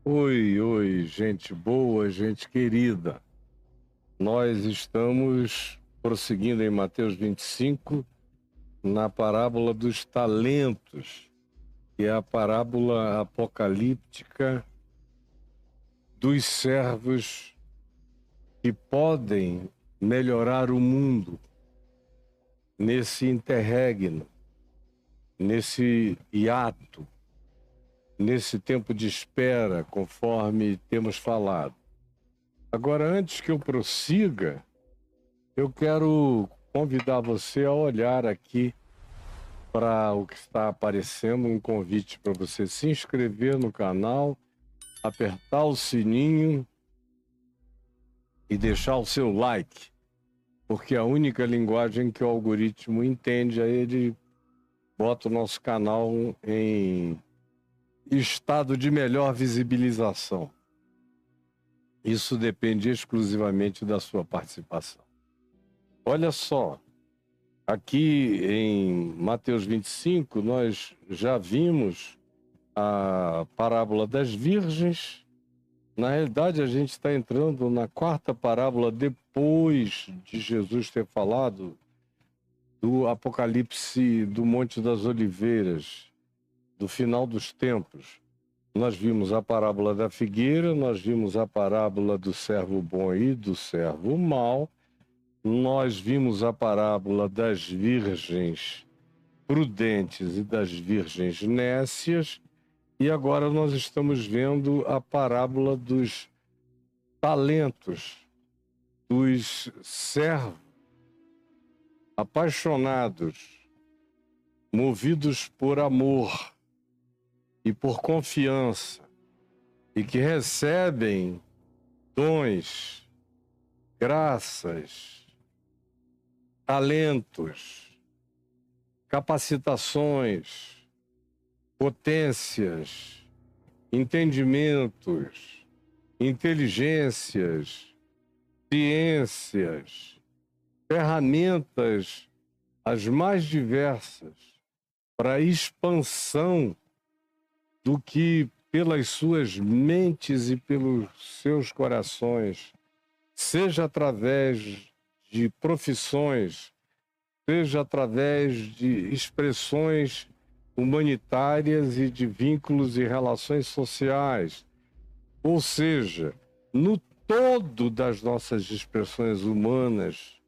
Oi, oi, gente boa, gente querida. Nós estamos prosseguindo em Mateus 25, na parábola dos talentos, que é a parábola apocalíptica dos servos que podem melhorar o mundo nesse interregno, nesse hiato, nesse tempo de espera, conforme temos falado. Agora, antes que eu prossiga, eu quero convidar você a olhar aqui para o que está aparecendo, um convite para você se inscrever no canal, apertar o sininho e deixar o seu like, porque a única linguagem que o algoritmo entende, aí ele bota o nosso canal em estado de melhor visibilização. Isso depende exclusivamente da sua participação. Olha só, aqui em Mateus 25, nós já vimos a parábola das virgens. Na realidade, a gente está entrando na quarta parábola depois de Jesus ter falado do Apocalipse do Monte das Oliveiras, do final dos tempos. Nós vimos a parábola da figueira, nós vimos a parábola do servo bom e do servo mau, nós vimos a parábola das virgens prudentes e das virgens nécias, e agora nós estamos vendo a parábola dos talentos, dos servos apaixonados, movidos por amor e por confiança, e que recebem dons, graças, talentos, capacitações, potências, entendimentos, inteligências, ciências, ferramentas as mais diversas para a expansão do que pelas suas mentes e pelos seus corações, seja através de profissões, seja através de expressões humanitárias e de vínculos e relações sociais, ou seja, no todo das nossas expressões humanas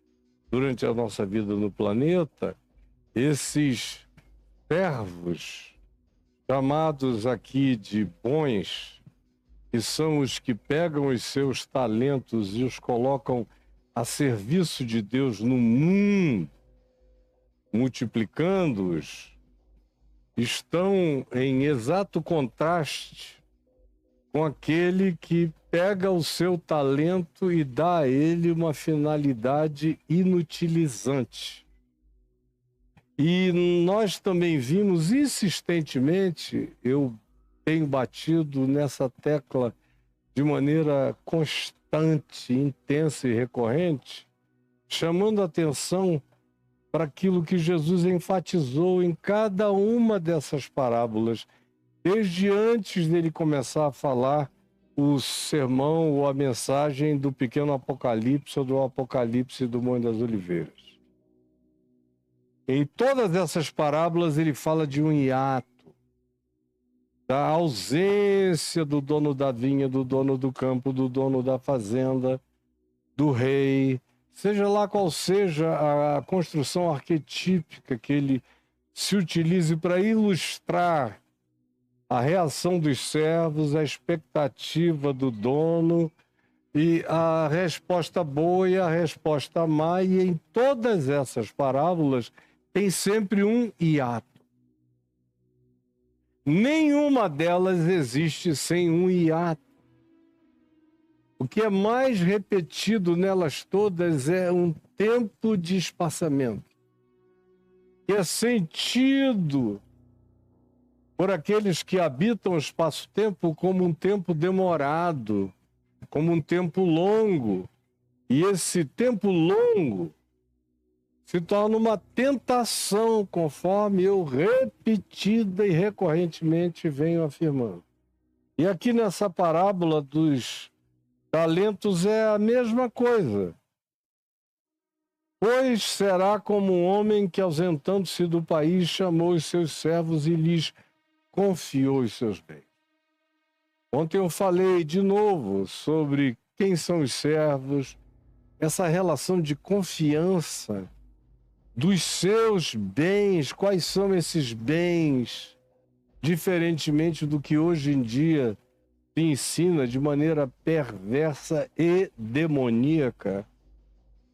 durante a nossa vida no planeta, esses servos, chamados aqui de bons, que são os que pegam os seus talentos e os colocam a serviço de Deus no mundo, multiplicando-os, estão em exato contraste com aquele que pega o seu talento e dá a ele uma finalidade inutilizante. E nós também vimos insistentemente, eu tenho batido nessa tecla de maneira constante, intensa e recorrente, chamando a atenção para aquilo que Jesus enfatizou em cada uma dessas parábolas, desde antes dele começar a falar o sermão ou a mensagem do pequeno Apocalipse ou do Apocalipse do Monte das Oliveiras. Em todas essas parábolas ele fala de um hiato, da ausência do dono da vinha, do dono do campo, do dono da fazenda, do rei, seja lá qual seja a construção arquetípica que ele se utilize para ilustrar a reação dos servos, a expectativa do dono e a resposta boa e a resposta má, e em todas essas parábolas tem sempre um hiato. Nenhuma delas existe sem um hiato. O que é mais repetido nelas todas é um tempo de espaçamento, que é sentido por aqueles que habitam o espaço-tempo como um tempo demorado, como um tempo longo. E esse tempo longo se torna uma tentação, conforme eu repetida e recorrentemente venho afirmando. E aqui nessa parábola dos talentos é a mesma coisa. Pois será como um homem que, ausentando-se do país, chamou os seus servos e lhes confiou os seus bens. Ontem eu falei de novo sobre quem são os servos, essa relação de confiança dos seus bens, quais são esses bens, diferentemente do que hoje em dia se ensina de maneira perversa e demoníaca,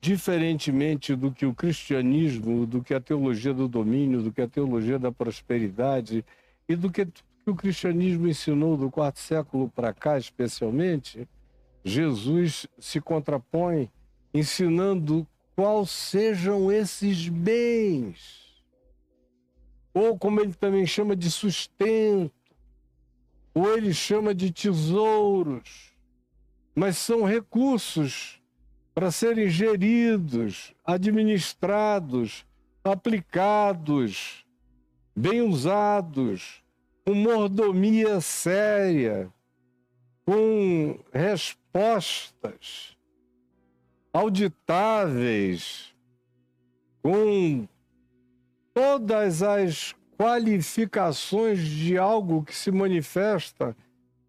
diferentemente do que o cristianismo, do que a teologia do domínio, do que a teologia da prosperidade e do que o cristianismo ensinou do quarto século para cá, especialmente. Jesus se contrapõe ensinando quais sejam esses bens, ou como ele também chama de sustento, ou ele chama de tesouros, mas são recursos para serem geridos, administrados, aplicados, bem usados, com mordomia séria, com respostas auditáveis, com todas as qualificações de algo que se manifesta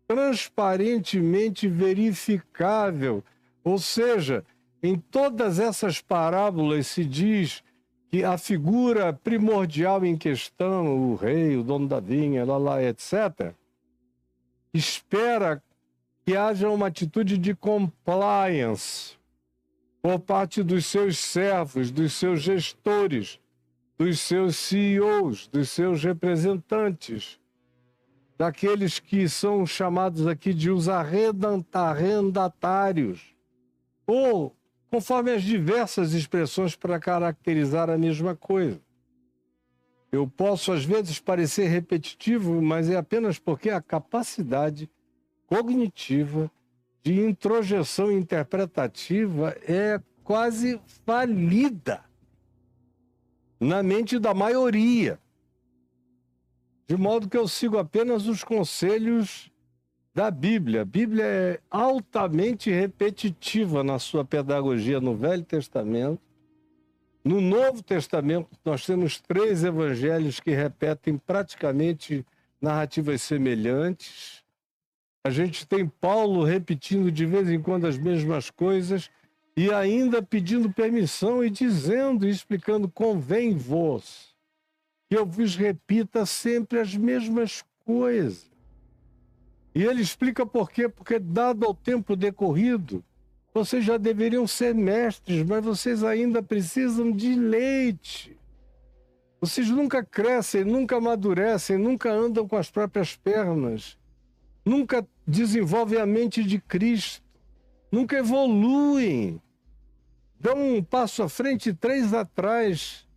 transparentemente verificável. Ou seja, em todas essas parábolas se diz que a figura primordial em questão, o rei, o dono da vinha, etc., espera que haja uma atitude de compliance por parte dos seus servos, dos seus gestores, dos seus CEOs, dos seus representantes, daqueles que são chamados aqui de os arrendatários, ou conforme as diversas expressões para caracterizar a mesma coisa. Eu posso, às vezes, parecer repetitivo, mas é apenas porque a capacidade cognitiva de introjeção interpretativa é quase falida na mente da maioria. De modo que eu sigo apenas os conselhos da Bíblia. A Bíblia é altamente repetitiva na sua pedagogia no Velho Testamento. No Novo Testamento, nós temos 3 evangelhos que repetem praticamente narrativas semelhantes. A gente tem Paulo repetindo de vez em quando as mesmas coisas e ainda pedindo permissão e dizendo e explicando: convém-vos que eu vos repita sempre as mesmas coisas. E ele explica por quê. Porque, dado ao tempo decorrido, vocês já deveriam ser mestres, mas vocês ainda precisam de leite. Vocês nunca crescem, nunca amadurecem, nunca andam com as próprias pernas, nunca desenvolvem a mente de Cristo, nunca evoluem, dão um passo à frente e 3 atrás,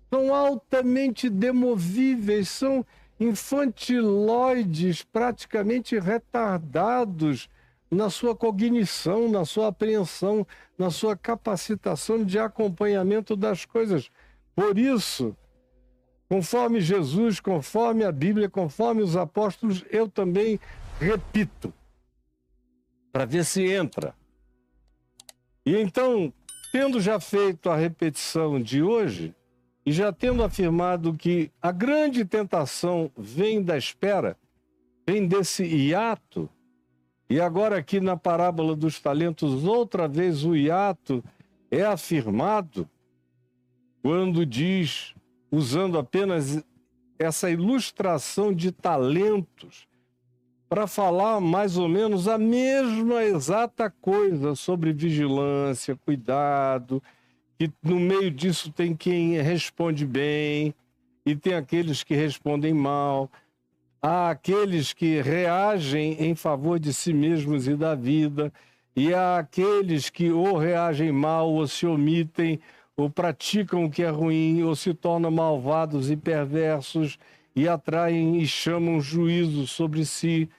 são altamente demovíveis, são infantiloides, praticamente retardados na sua cognição, na sua apreensão, na sua capacitação de acompanhamento das coisas. Por isso, conforme Jesus, conforme a Bíblia, conforme os apóstolos, eu também repito, para ver se entra. E então, tendo já feito a repetição de hoje, e já tendo afirmado que a grande tentação vem da espera, vem desse hiato, e agora aqui na parábola dos talentos, outra vez o hiato é afirmado, quando diz, usando apenas essa ilustração de talentos, para falar mais ou menos a mesma exata coisa sobre vigilância, cuidado, que no meio disso tem quem responde bem e tem aqueles que respondem mal, há aqueles que reagem em favor de si mesmos e da vida, e há aqueles que ou reagem mal, ou se omitem, ou praticam o que é ruim, ou se tornam malvados e perversos, e atraem e chamam juízo sobre si,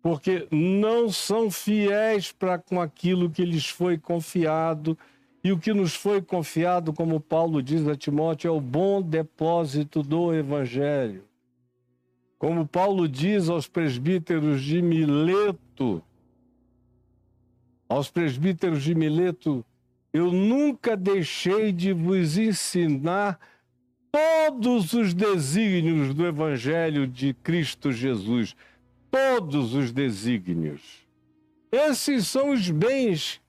porque não são fiéis para com aquilo que lhes foi confiado. E o que nos foi confiado, como Paulo diz a Timóteo, é o bom depósito do Evangelho. Como Paulo diz aos presbíteros de Mileto, eu nunca deixei de vos ensinar todos os desígnios do Evangelho de Cristo Jesus. Todos os desígnios. Esses são os bens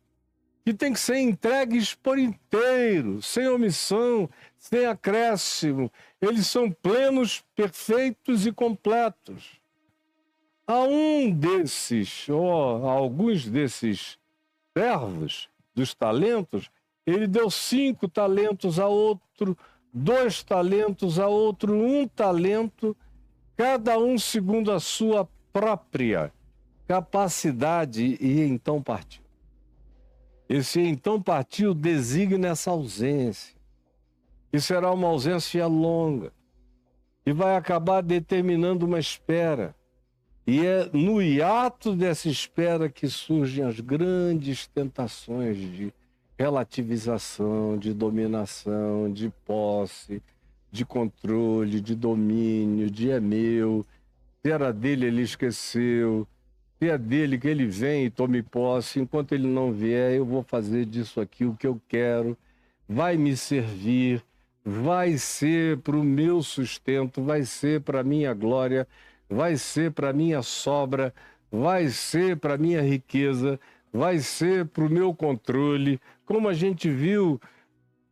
que têm que ser entregues por inteiro, sem omissão, sem acréscimo. Eles são plenos, perfeitos e completos. A alguns desses servos dos talentos, ele deu 5 talentos a outro, 2 talentos a outro, 1 talento, cada um segundo a sua própria capacidade, e então partiu. Esse então partiu designa essa ausência, que será uma ausência longa, e vai acabar determinando uma espera. E é no hiato dessa espera que surgem as grandes tentações de relativização, de dominação, de posse, de controle, de domínio, de é meu, se era dele ele esqueceu, se é dele que ele vem e tome posse, enquanto ele não vier eu vou fazer disso aqui o que eu quero, vai me servir, vai ser para o meu sustento, vai ser para a minha glória, vai ser para a minha sobra, vai ser para a minha riqueza, vai ser para o meu controle, como a gente viu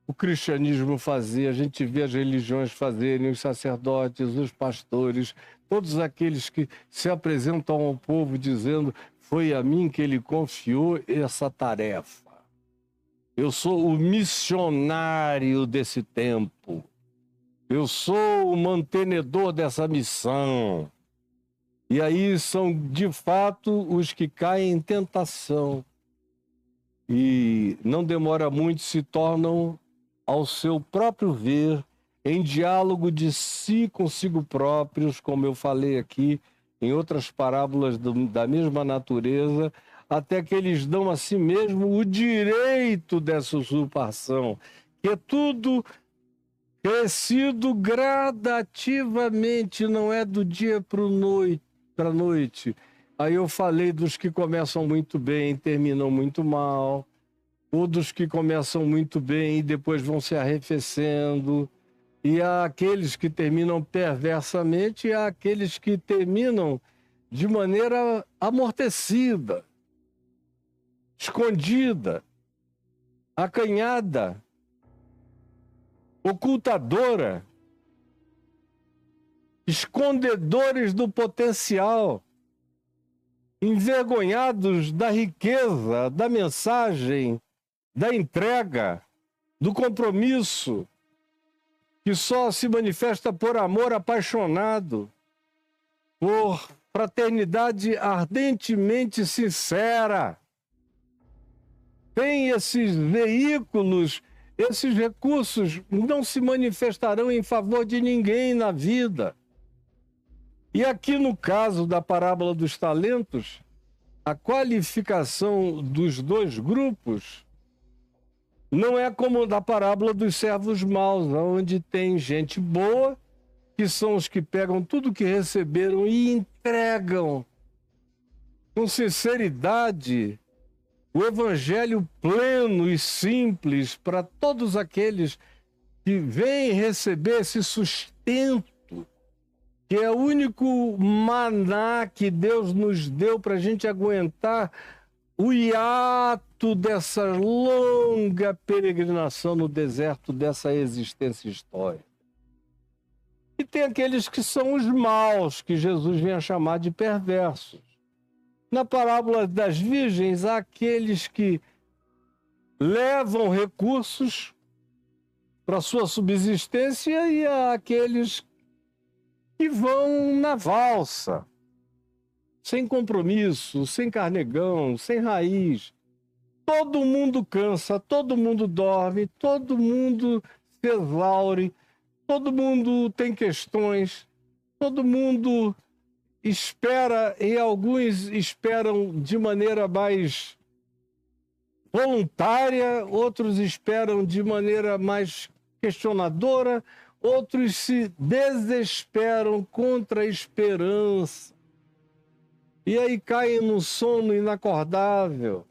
o cristianismo fazer, a gente vê as religiões fazerem, os sacerdotes, os pastores, todos aqueles que se apresentam ao povo dizendo: foi a mim que ele confiou essa tarefa. Eu sou o missionário desse tempo. Eu sou o mantenedor dessa missão. E aí são, de fato, os que caem em tentação. E não demora muito, se tornam, ao seu próprio ver, em diálogo de si consigo próprios, como eu falei aqui, em outras parábolas da mesma natureza, até que eles dão a si mesmo o direito dessa usurpação, que é tudo crescido gradativamente, não é do dia para a noite. Aí eu falei dos que começam muito bem e terminam muito mal, ou dos que começam muito bem e depois vão se arrefecendo, e há aqueles que terminam perversamente, e há aqueles que terminam de maneira amortecida, escondida, acanhada, ocultadora, escondedores do potencial, envergonhados da riqueza, da mensagem, da entrega, do compromisso, que só se manifesta por amor apaixonado, por fraternidade ardentemente sincera. Tem esses veículos, esses recursos não se manifestarão em favor de ninguém na vida. E aqui no caso da parábola dos talentos, a qualificação dos dois grupos não é como da parábola dos servos maus, onde tem gente boa, que são os que pegam tudo que receberam e entregam com sinceridade o evangelho pleno e simples para todos aqueles que vêm receber esse sustento, que é o único maná que Deus nos deu para a gente aguentar o hiato dessa longa peregrinação no deserto, dessa existência histórica. E tem aqueles que são os maus, que Jesus vem a chamar de perversos. Na parábola das virgens, há aqueles que levam recursos para sua subsistência e há aqueles que vão na valsa, sem compromisso, sem carnegão, sem raiz. Todo mundo cansa, todo mundo dorme, todo mundo se exaure, todo mundo tem questões, todo mundo espera, e alguns esperam de maneira mais voluntária, outros esperam de maneira mais questionadora, outros se desesperam contra a esperança. E aí caem no sono inacordável.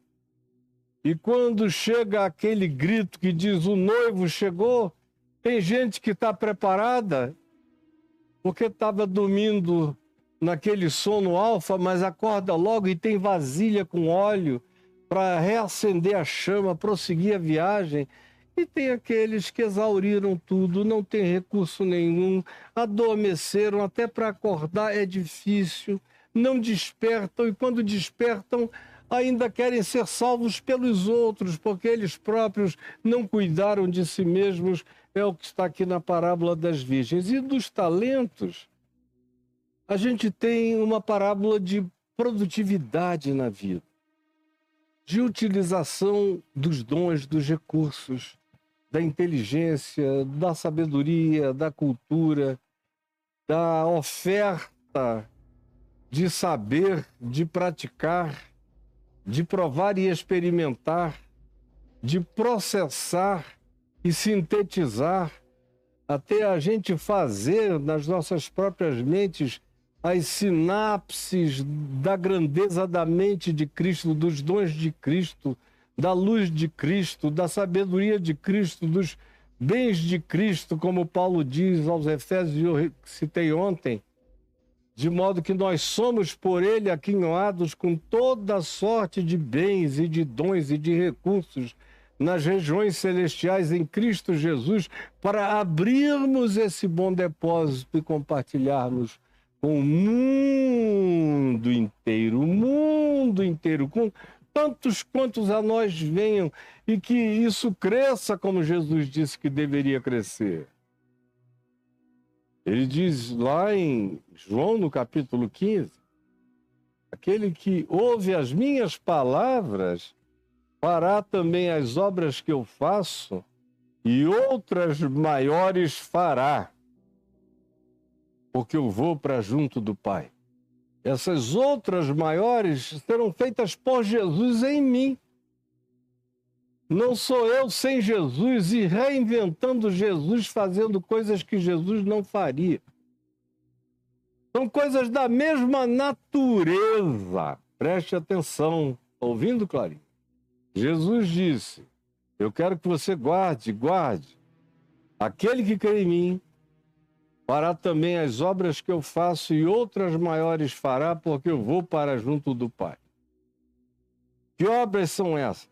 E quando chega aquele grito que diz o noivo chegou, tem gente que está preparada porque estava dormindo naquele sono alfa, mas acorda logo e tem vasilha com óleo para reacender a chama, prosseguir a viagem. E tem aqueles que exauriram tudo, não tem recurso nenhum, adormeceram, até para acordar é difícil, não despertam, e quando despertam ainda querem ser salvos pelos outros, porque eles próprios não cuidaram de si mesmos. É o que está aqui na parábola das virgens. E dos talentos, a gente tem uma parábola de produtividade na vida, de utilização dos dons, dos recursos, da inteligência, da sabedoria, da cultura, da oferta de saber, de praticar, de provar e experimentar, de processar e sintetizar, até a gente fazer nas nossas próprias mentes as sinapses da grandeza da mente de Cristo, dos dons de Cristo, da luz de Cristo, da sabedoria de Cristo, dos bens de Cristo, como Paulo diz aos Efésios, eu citei ontem, de modo que nós somos por ele aquinhoados com toda sorte de bens e de dons e de recursos nas regiões celestiais em Cristo Jesus, para abrirmos esse bom depósito e compartilharmos com o mundo inteiro, com tantos quantos a nós venham, e que isso cresça como Jesus disse que deveria crescer. Ele diz lá em João, no capítulo 15, aquele que ouve as minhas palavras fará também as obras que eu faço, e outras maiores fará, porque eu vou para junto do Pai. Essas outras maiores serão feitas por Jesus em mim. Não sou eu sem Jesus e reinventando Jesus, fazendo coisas que Jesus não faria. São coisas da mesma natureza. Preste atenção, ouvindo, Clarinho? Jesus disse, eu quero que você guarde. Aquele que crê em mim fará também as obras que eu faço e outras maiores fará, porque eu vou para junto do Pai. Que obras são essas?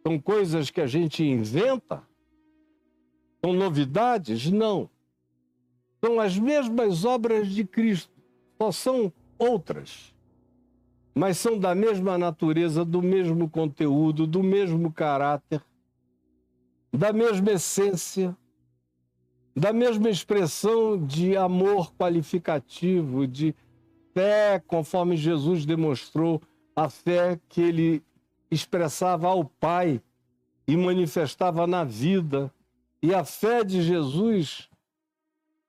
São coisas que a gente inventa? São novidades? Não. São as mesmas obras de Cristo, só são outras. Mas são da mesma natureza, do mesmo conteúdo, do mesmo caráter, da mesma essência, da mesma expressão de amor qualificativo, de fé, conforme Jesus demonstrou, a fé que ele expressava ao Pai e manifestava na vida. E a fé de Jesus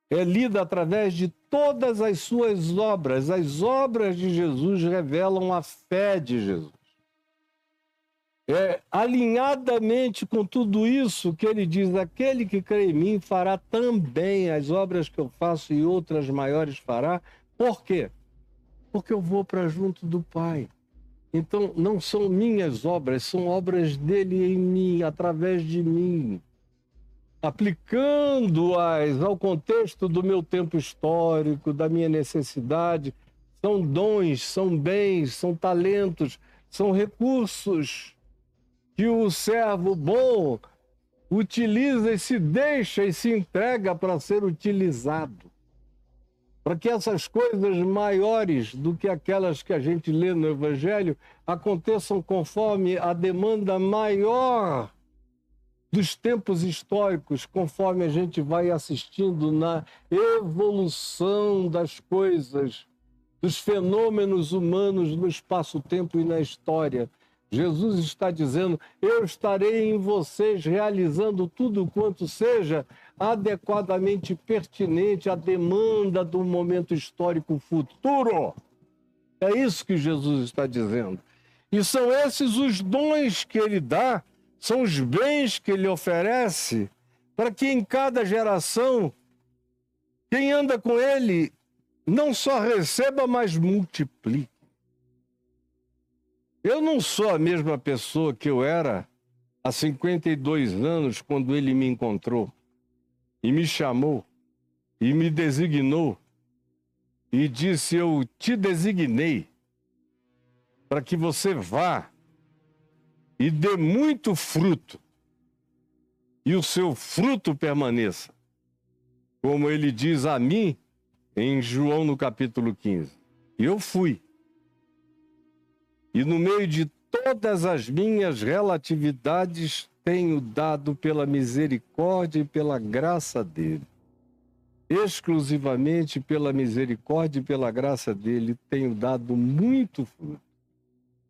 é lida através de todas as suas obras. As obras de Jesus revelam a fé de Jesus. Alinhadamente com tudo isso que ele diz, aquele que crê em mim fará também as obras que eu faço e outras maiores fará. Por quê? Porque eu vou para junto do Pai. Então, não são minhas obras, são obras dele em mim, através de mim. Aplicando-as ao contexto do meu tempo histórico, da minha necessidade, são dons, são bens, são talentos, são recursos que o servo bom utiliza e se deixa e se entrega para ser utilizado. Para que essas coisas maiores do que aquelas que a gente lê no Evangelho aconteçam conforme a demanda maior dos tempos históricos, conforme a gente vai assistindo na evolução das coisas, dos fenômenos humanos no espaço-tempo e na história. Jesus está dizendo, eu estarei em vocês realizando tudo quanto seja adequadamente pertinente à demanda do momento histórico futuro. É isso que Jesus está dizendo. E são esses os dons que ele dá, são os bens que ele oferece, para que em cada geração, quem anda com ele não só receba, mas multiplique. Eu não sou a mesma pessoa que eu era há 52 anos, quando ele me encontrou e me chamou e me designou e disse: eu te designei para que você vá e dê muito fruto e o seu fruto permaneça, como ele diz a mim em João no capítulo 15. E eu fui. E no meio de todas as minhas relatividades, tenho dado pela misericórdia e pela graça dele. Exclusivamente pela misericórdia e pela graça dele, tenho dado muito fruto.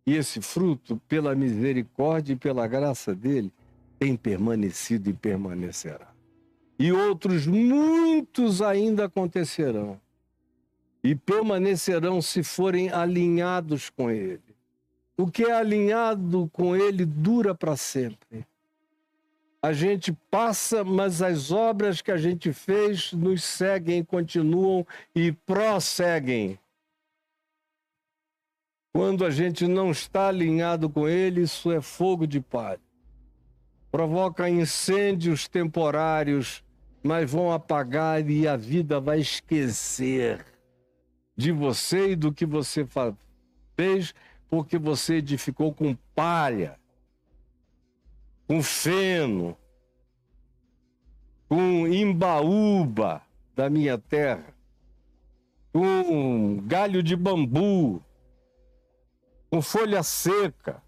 E esse fruto, pela misericórdia e pela graça dele, tem permanecido e permanecerá. E outros muitos ainda acontecerão. E permanecerão se forem alinhados com ele. O que é alinhado com ele dura para sempre. A gente passa, mas as obras que a gente fez nos seguem, continuam e prosseguem. Quando a gente não está alinhado com ele, isso é fogo de palha. Provoca incêndios temporários, mas vão apagar e a vida vai esquecer de você e do que você fez, porque você edificou com palha, com feno, com imbaúba da minha terra, com galho de bambu, com folha seca.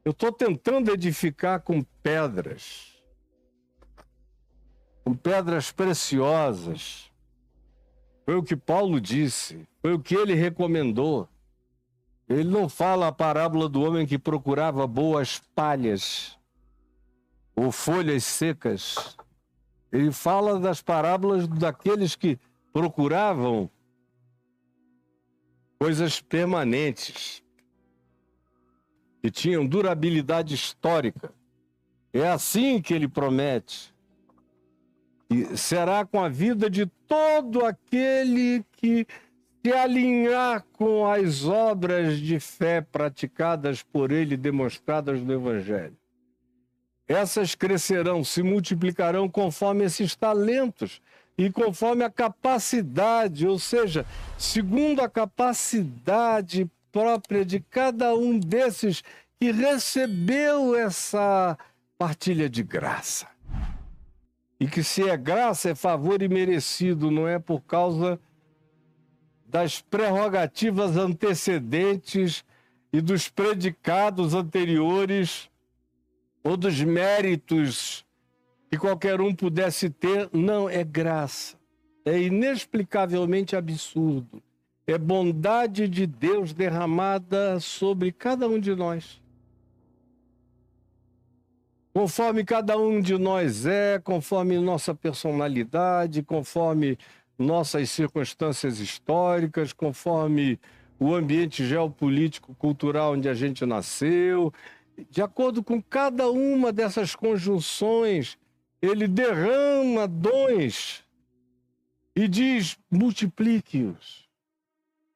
Eu estou tentando edificar com pedras preciosas. Foi o que Paulo disse, foi o que ele recomendou. Ele não fala a parábola do homem que procurava boas palhas ou folhas secas. Ele fala das parábolas daqueles que procuravam coisas permanentes, que tinham durabilidade histórica. É assim que ele promete. E será com a vida de todo aquele que se alinhar com as obras de fé praticadas por ele, demonstradas no Evangelho. Essas crescerão, se multiplicarão conforme esses talentos e conforme a capacidade, ou seja, segundo a capacidade própria de cada um desses que recebeu essa partilha de graça. E que se é graça, é favor imerecido, não é por causa das prerrogativas antecedentes e dos predicados anteriores ou dos méritos que qualquer um pudesse ter. Não, é graça. É inexplicavelmente absurdo. É bondade de Deus derramada sobre cada um de nós. Conforme cada um de nós é, conforme nossa personalidade, conforme nossas circunstâncias históricas, conforme o ambiente geopolítico, cultural onde a gente nasceu. De acordo com cada uma dessas conjunções, ele derrama dons e diz: multiplique-os,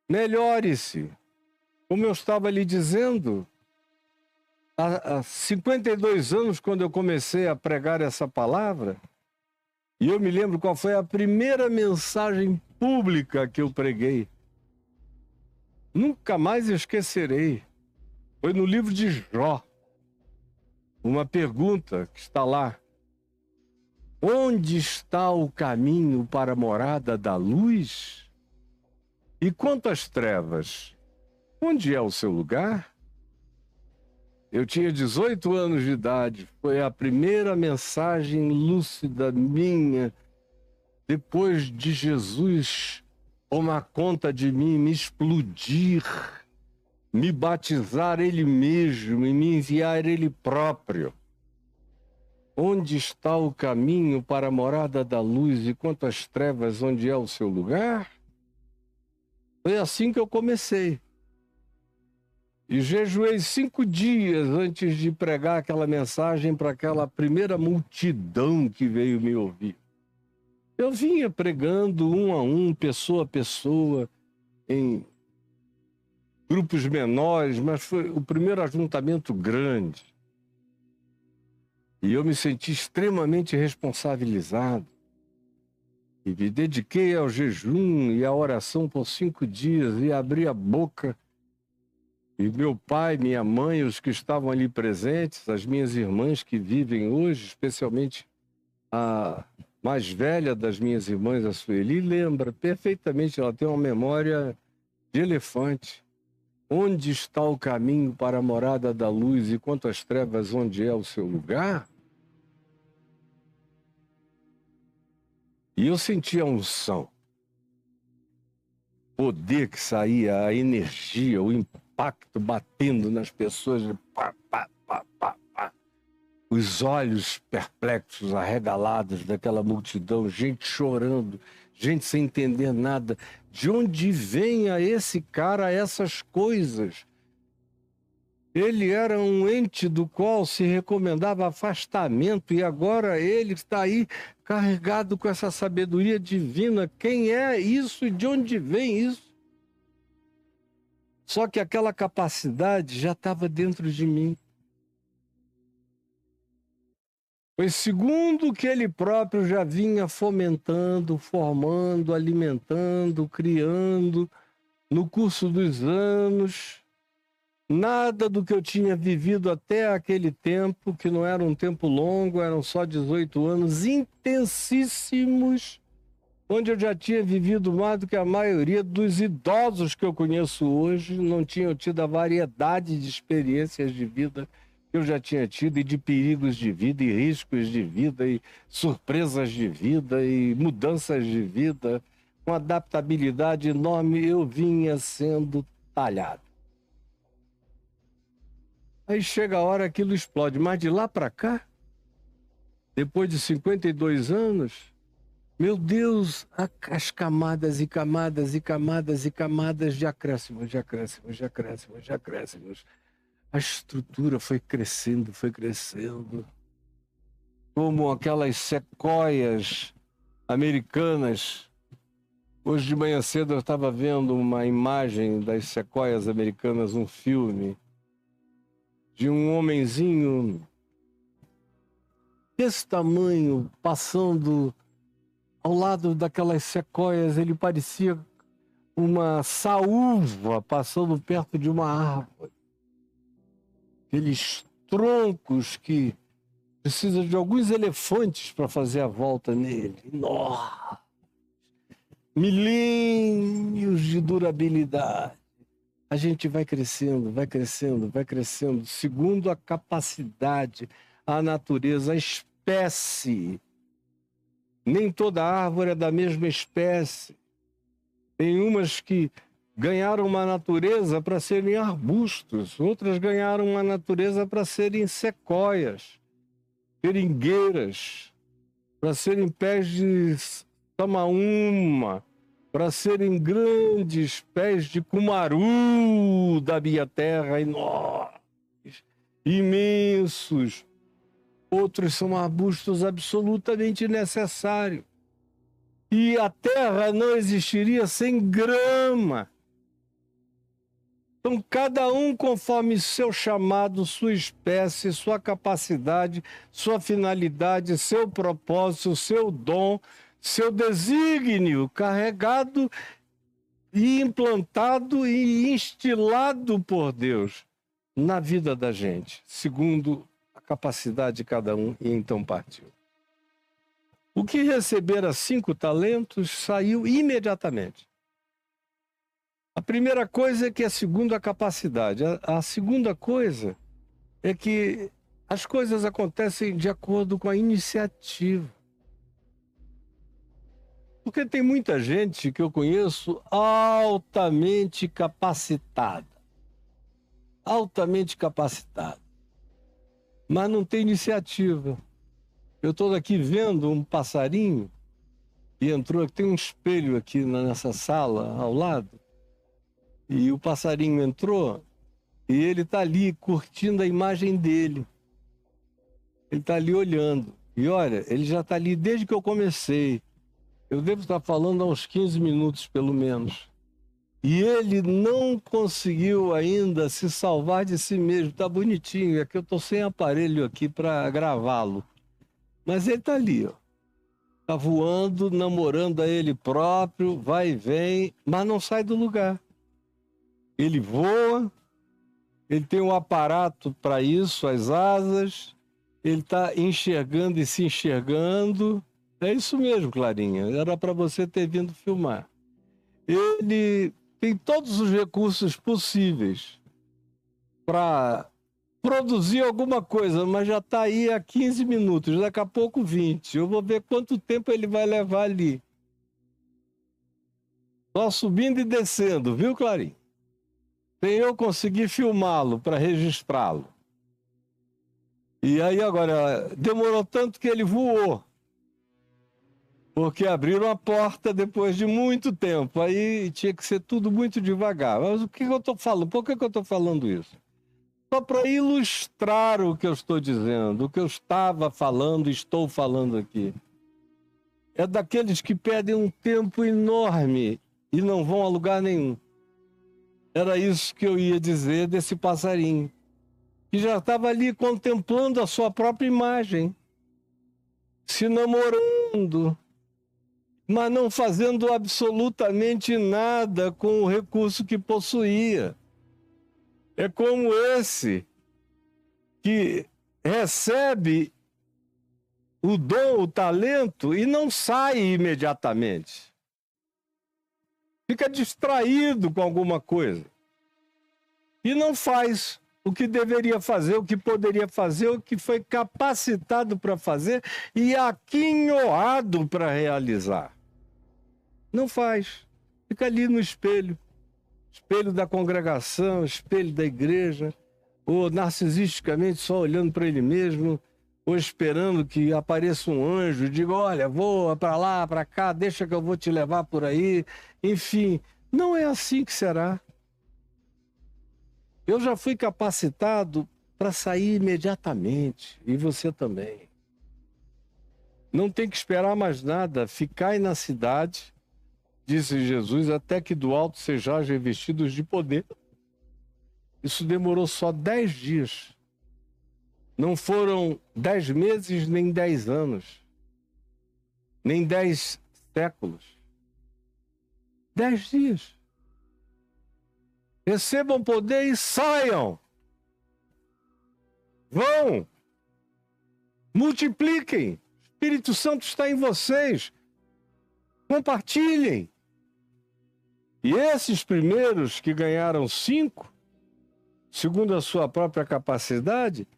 melhore-se. Como eu estava lhe dizendo, há 52 anos, quando eu comecei a pregar essa palavra, e eu me lembro qual foi a primeira mensagem pública que eu preguei. Nunca mais esquecerei. Foi no livro de Jó. Uma pergunta que está lá: onde está o caminho para a morada da luz? E quanto às trevas, onde é o seu lugar? Eu tinha 18 anos de idade. Foi a primeira mensagem lúcida minha, depois de Jesus tomar conta de mim, me explodir, me batizar Ele mesmo e me enviar Ele próprio. Onde está o caminho para a morada da luz e quanto às trevas, onde é o seu lugar? Foi assim que eu comecei. E jejuei 5 dias antes de pregar aquela mensagem para aquela primeira multidão que veio me ouvir. Eu vinha pregando um a um, pessoa a pessoa, em grupos menores, mas foi o primeiro ajuntamento grande. E eu me senti extremamente responsabilizado. E me dediquei ao jejum e à oração por 5 dias e abri a boca. E meu pai, minha mãe, os que estavam ali presentes, as minhas irmãs que vivem hoje, especialmente a mais velha das minhas irmãs, a Sueli, lembra perfeitamente, ela tem uma memória de elefante. Onde está o caminho para a morada da luz e quanto às trevas, onde é o seu lugar? E eu sentia a unção, poder que saía, a energia, o impacto batendo nas pessoas, pá, pá, pá, pá, pá. Os olhos perplexos, arregalados daquela multidão, gente chorando, gente sem entender nada. De onde vem a esse cara essas coisas? Ele era um ente do qual se recomendava afastamento e agora ele está aí carregado com essa sabedoria divina. Quem é isso e de onde vem isso? Só que aquela capacidade já estava dentro de mim. Foi segundo que ele próprio já vinha fomentando, formando, alimentando, criando no curso dos anos. Nada do que eu tinha vivido até aquele tempo, que não era um tempo longo, eram só 18 anos intensíssimos, onde eu já tinha vivido mais do que a maioria dos idosos que eu conheço hoje, não tinham tido a variedade de experiências de vida que eu já tinha tido, e de perigos de vida, e riscos de vida, e surpresas de vida, e mudanças de vida, com adaptabilidade enorme, eu vinha sendo talhado. Aí chega a hora, aquilo explode. Mas de lá para cá, depois de 52 anos, meu Deus, as camadas e camadas e camadas e camadas de acréscimos, de acréscimos, de acréscimos, de acréscimos. A estrutura foi crescendo, foi crescendo. Como aquelas sequoias americanas. Hoje de manhã cedo eu estava vendo uma imagem das sequoias americanas, um filme de um homenzinho desse tamanho, passando ao lado daquelas sequoias. Ele parecia uma saúva passando perto de uma árvore. Aqueles troncos que precisam de alguns elefantes para fazer a volta nele. Nossa! Milênios de durabilidade. A gente vai crescendo, vai crescendo, vai crescendo, segundo a capacidade, a natureza, a espécie. Nem toda árvore é da mesma espécie. Tem umas que ganharam uma natureza para serem arbustos, outras ganharam uma natureza para serem sequoias, seringueiras, para serem pés de tamaúma, para serem grandes pés de cumaru da minha terra, enormes, imensos. Outros são arbustos absolutamente necessários. E a terra não existiria sem grama. Então, cada um conforme seu chamado, sua espécie, sua capacidade, sua finalidade, seu propósito, seu dom, seu desígnio, carregado e implantado e instilado por Deus na vida da gente, segundo a capacidade de cada um, e então partiu. O que recebera 5 talentos saiu imediatamente. A primeira coisa é que é segundo a capacidade. A segunda coisa é que as coisas acontecem de acordo com a iniciativa. Porque tem muita gente que eu conheço altamente capacitada, mas não tem iniciativa. Eu estou aqui vendo um passarinho e entrou, tem um espelho aqui nessa sala ao lado, e o passarinho entrou E ele está ali curtindo a imagem dele. Ele está ali olhando. E olha, ele já está ali desde que eu comecei. Eu devo estar falando há uns 15 minutos, pelo menos. E ele não conseguiu ainda se salvar de si mesmo. Está bonitinho. É que eu estou sem aparelho aqui para gravá-lo. Mas ele está ali, ó. Está voando, namorando a ele próprio, vai e vem, mas não sai do lugar. Ele voa, ele tem um aparato para isso, as asas, ele está enxergando e se enxergando. É isso mesmo, Clarinha, era para você ter vindo filmar. Ele tem todos os recursos possíveis para produzir alguma coisa, mas já está aí há 15 minutos, daqui a pouco 20. Eu vou ver quanto tempo ele vai levar ali. Só subindo e descendo, viu, Clarinho? Sem eu conseguir filmá-lo para registrá-lo. E aí agora, demorou tanto que ele voou. Porque abriram a porta depois de muito tempo. Aí tinha que ser tudo muito devagar. Mas o que eu estou falando? Por que eu estou falando isso? Só para ilustrar o que eu estou dizendo, o que eu estava falando, estou falando aqui. É daqueles que perdem um tempo enorme e não vão a lugar nenhum. Era isso que eu ia dizer desse passarinho, que já estava ali contemplando a sua própria imagem, se namorando, mas não fazendo absolutamente nada com o recurso que possuía. É como esse que recebe o dom, o talento e não sai imediatamente. Fica distraído com alguma coisa. E não faz o que deveria fazer, o que poderia fazer, o que foi capacitado para fazer e aquinhoado para realizar. Não faz. Fica ali no espelho. Espelho da congregação, espelho da igreja, ou narcisisticamente só olhando para ele mesmo, ou esperando que apareça um anjo e diga, olha, voa para lá, para cá, deixa que eu vou te levar por aí. Enfim, não é assim que será. Eu já fui capacitado para sair imediatamente, e você também. Não tem que esperar mais nada, ficai na cidade, disse Jesus, até que do alto sejais revestidos de poder. Isso demorou só 10 dias. Não foram 10 meses, nem 10 anos. Nem 10 séculos. 10 dias. Recebam poder e saiam. Vão. Multipliquem. O Espírito Santo está em vocês. Compartilhem. E esses primeiros que ganharam 5, segundo a sua própria capacidade,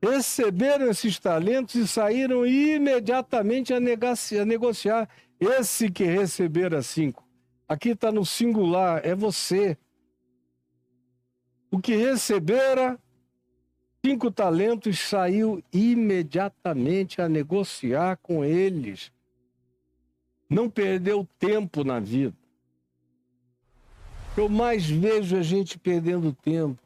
receberam esses talentos e saíram imediatamente a negociar. Esse que recebera 5, aqui está no singular, é você. O que recebera 5 talentos saiu imediatamente a negociar com eles. Não perdeu tempo na vida. Eu mais vejo a gente perdendo tempo.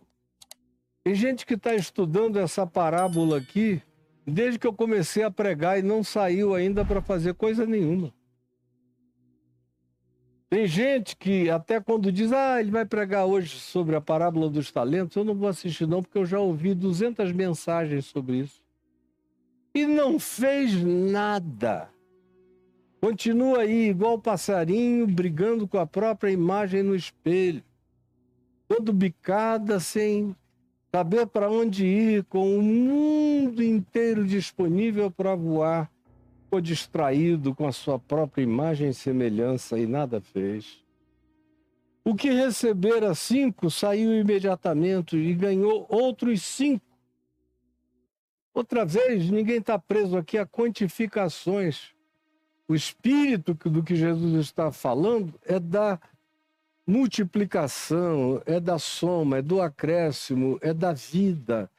Tem gente que está estudando essa parábola aqui desde que eu comecei a pregar e não saiu ainda para fazer coisa nenhuma. Tem gente que até quando diz, ele vai pregar hoje sobre a parábola dos talentos, eu não vou assistir não, porque eu já ouvi 200 mensagens sobre isso. E não fez nada. Continua aí, igual passarinho, brigando com a própria imagem no espelho. Todo bicada, sem saber para onde ir, com o mundo inteiro disponível para voar. Ficou distraído com a sua própria imagem e semelhança e nada fez. O que recebera 5 saiu imediatamente e ganhou outros 5. Outra vez, ninguém está preso aqui a quantificações. O espírito do que Jesus está falando é da multiplicação, é da soma, é do acréscimo, é da vida,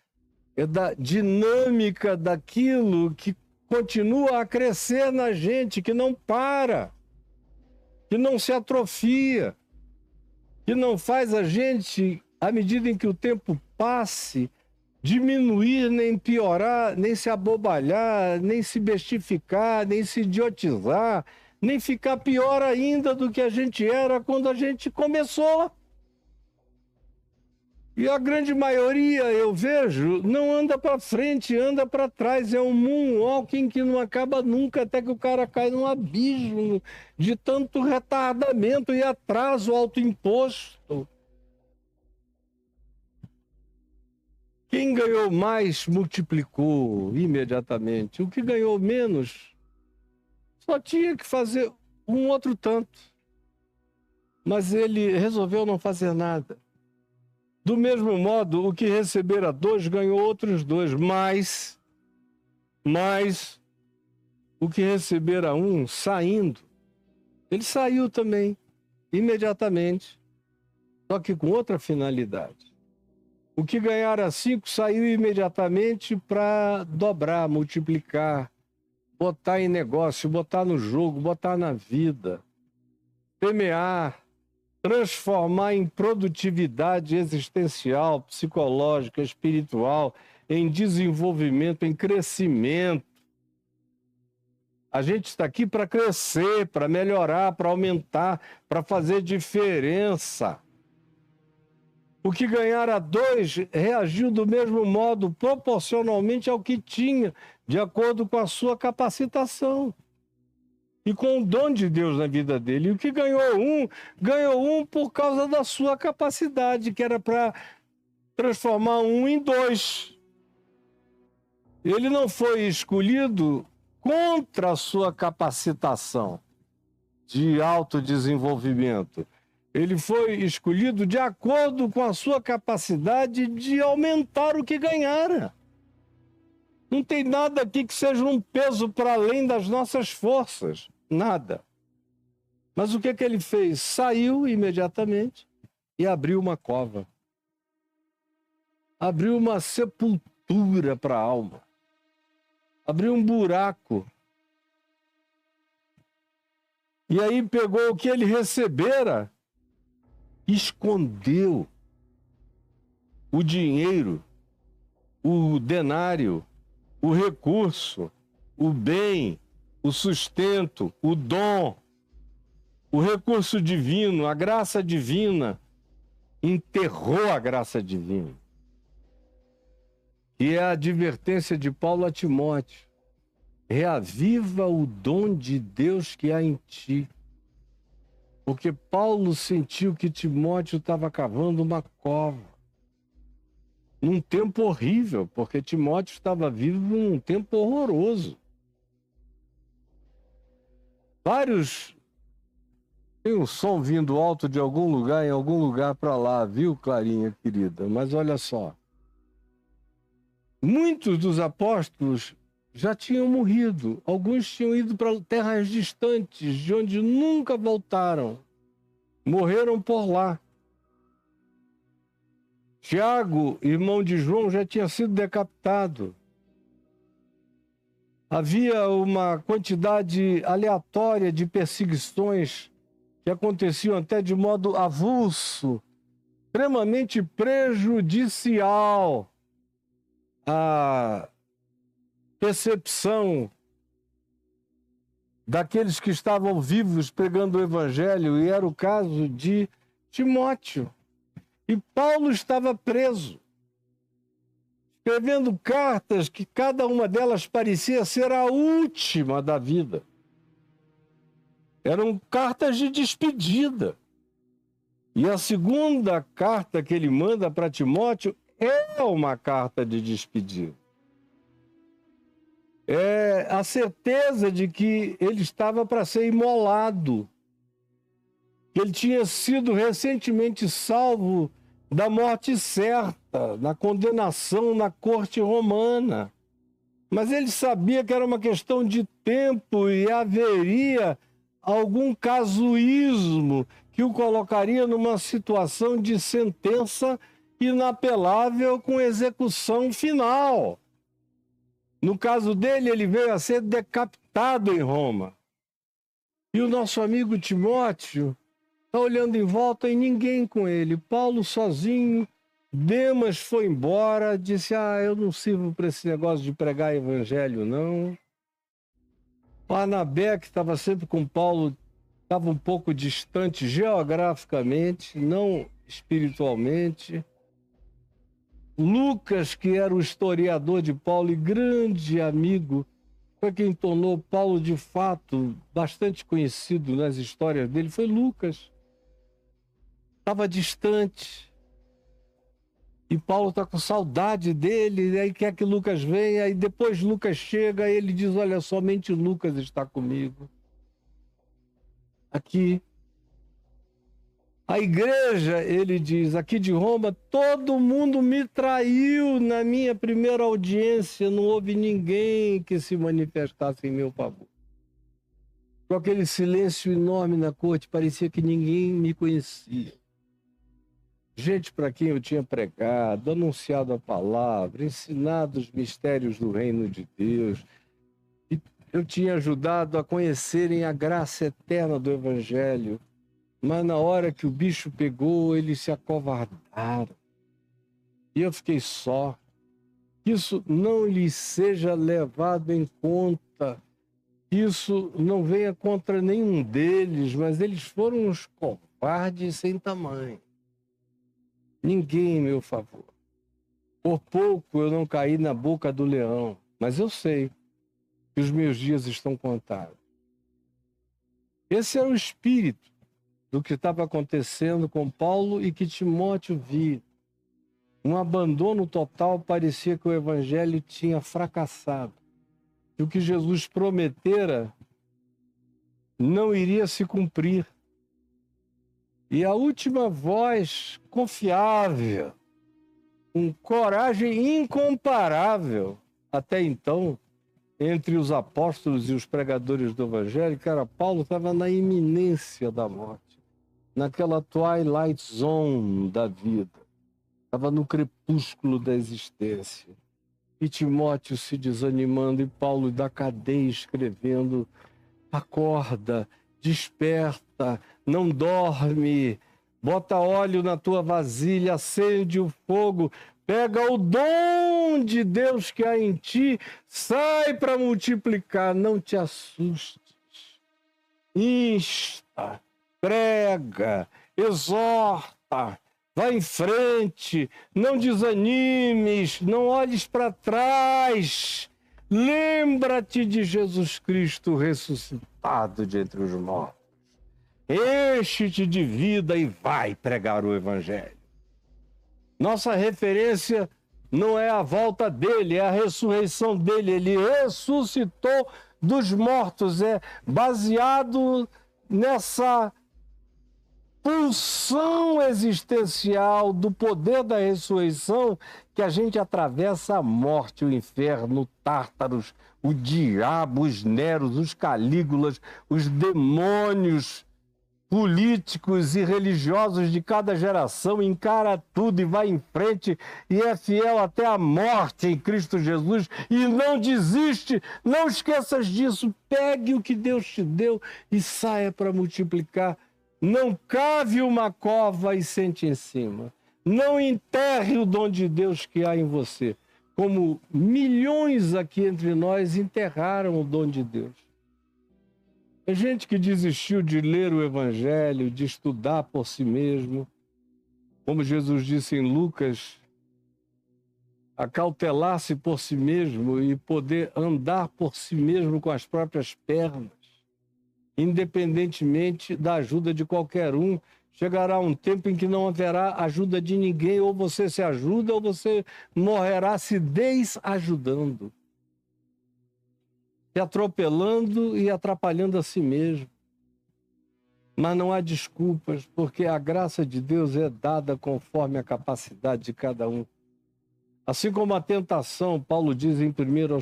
é da dinâmica daquilo que continua a crescer na gente, que não para, que não se atrofia, que não faz a gente à medida em que o tempo passe, diminuir, nem piorar, nem se abobalhar, nem se bestificar, nem se idiotizar, nem ficar pior ainda do que a gente era quando a gente começou. E a grande maioria, eu vejo, não anda para frente, anda para trás. É um moonwalking que não acaba nunca, até que o cara cai num abismo de tanto retardamento e atraso autoimposto. Quem ganhou mais multiplicou imediatamente. O que ganhou menos só tinha que fazer um outro tanto. Mas ele resolveu não fazer nada. Do mesmo modo, o que recebera 2 ganhou outros 2, mais o que recebera 1 saindo. Ele saiu também, imediatamente, só que com outra finalidade. O que ganhara 5 saiu imediatamente para dobrar, multiplicar, botar em negócio, botar no jogo, botar na vida, semear, transformar em produtividade existencial, psicológica, espiritual, em desenvolvimento, em crescimento. A gente está aqui para crescer, para melhorar, para aumentar, para fazer diferença. O que ganhara 2 reagiu do mesmo modo, proporcionalmente ao que tinha, de acordo com a sua capacitação e com o dom de Deus na vida dele. E o que ganhou um por causa da sua capacidade, que era para transformar 1 em 2. Ele não foi escolhido contra a sua capacitação de autodesenvolvimento. Ele foi escolhido de acordo com a sua capacidade de aumentar o que ganhara. Não tem nada aqui que seja um peso para além das nossas forças. Nada. Mas o que ele fez? Saiu imediatamente e abriu uma cova. Abriu uma sepultura para a alma. Abriu um buraco. E aí pegou o que ele recebera, escondeu o dinheiro, o denário, o recurso, o bem, o sustento, o dom, o recurso divino, a graça divina, enterrou a graça divina. E é a advertência de Paulo a Timóteo: reaviva o dom de Deus que há em ti. Porque Paulo sentiu que Timóteo estava cavando uma cova. Num tempo horrível, porque Timóteo estava vivo num tempo horroroso. Tem um som vindo alto de algum lugar, em algum lugar para lá, viu, Clarinha querida? Mas olha só. Muitos dos apóstolos já tinham morrido. Alguns tinham ido para terras distantes, de onde nunca voltaram. Morreram por lá. Tiago, irmão de João, já tinha sido decapitado. Havia uma quantidade aleatória de perseguições que aconteciam até de modo avulso, extremamente prejudicial à percepção daqueles que estavam vivos pregando o evangelho, e era o caso de Timóteo. E Paulo estava preso, escrevendo cartas que cada uma delas parecia ser a última da vida. Eram cartas de despedida. E a segunda carta que ele manda para Timóteo é uma carta de despedida. É a certeza de que ele estava para ser imolado. Ele tinha sido recentemente salvo da morte certa, na condenação na corte romana. Mas ele sabia que era uma questão de tempo e haveria algum casuísmo que o colocaria numa situação de sentença inapelável com execução final. No caso dele, ele veio a ser decapitado em Roma. E o nosso amigo Timóteo está olhando em volta e ninguém com ele. Paulo sozinho, Demas foi embora, disse, eu não sirvo para esse negócio de pregar evangelho, não. Barnabé, que estava sempre com Paulo, estava um pouco distante geograficamente, não espiritualmente. Lucas, que era o historiador de Paulo e grande amigo, foi quem tornou Paulo, de fato, bastante conhecido nas histórias dele, foi Lucas. Estava distante. E Paulo está com saudade dele, aí quer que Lucas venha, e depois Lucas chega e ele diz, olha, somente Lucas está comigo. Aqui. A igreja, ele diz, aqui de Roma, todo mundo me traiu na minha primeira audiência, não houve ninguém que se manifestasse em meu favor. Com aquele silêncio enorme na corte, parecia que ninguém me conhecia. Gente para quem eu tinha pregado, anunciado a palavra, ensinado os mistérios do reino de Deus, e eu tinha ajudado a conhecerem a graça eterna do evangelho. Mas na hora que o bicho pegou, eles se acovardaram. E eu fiquei só. Isso não lhes seja levado em conta. Isso não venha contra nenhum deles, mas eles foram uns covardes sem tamanho. Ninguém em meu favor. Por pouco eu não caí na boca do leão, mas eu sei que os meus dias estão contados. Esse é o espírito do que estava acontecendo com Paulo e que Timóteo via. Um abandono total, parecia que o evangelho tinha fracassado. E o que Jesus prometera não iria se cumprir. E a última voz confiável, com coragem incomparável, até então, entre os apóstolos e os pregadores do evangelho, que era Paulo, estava na iminência da morte, naquela twilight zone da vida, estava no crepúsculo da existência. E Timóteo se desanimando, e Paulo da cadeia escrevendo, acorda, desperta, não dorme, bota óleo na tua vasilha, acende o fogo, pega o dom de Deus que há em ti, sai para multiplicar, não te assustes, insta, prega, exorta, vai em frente, não desanimes, não olhes para trás. Lembra-te de Jesus Cristo ressuscitado de entre os mortos. Enche-te de vida e vai pregar o evangelho. Nossa referência não é a volta dele, é a ressurreição dele. Ele ressuscitou dos mortos. É baseado nessa pulsão existencial do poder da ressurreição que a gente atravessa a morte, o inferno, o Tártaros, o diabo, os Neros, os Calígulas, os demônios políticos e religiosos de cada geração, encara tudo e vai em frente e é fiel até a morte em Cristo Jesus e não desiste, não esqueças disso, pegue o que Deus te deu e saia para multiplicar. Não cave uma cova e sente em cima. Não enterre o dom de Deus que há em você, como milhões aqui entre nós enterraram o dom de Deus. Tem gente que desistiu de ler o Evangelho, de estudar por si mesmo. Como Jesus disse em Lucas, acautelar-se por si mesmo e poder andar por si mesmo com as próprias pernas, independentemente da ajuda de qualquer um. Chegará um tempo em que não haverá ajuda de ninguém, ou você se ajuda ou você morrerá se desajudando, se atropelando e atrapalhando a si mesmo. Mas não há desculpas, porque a graça de Deus é dada conforme a capacidade de cada um. Assim como a tentação, Paulo diz em 1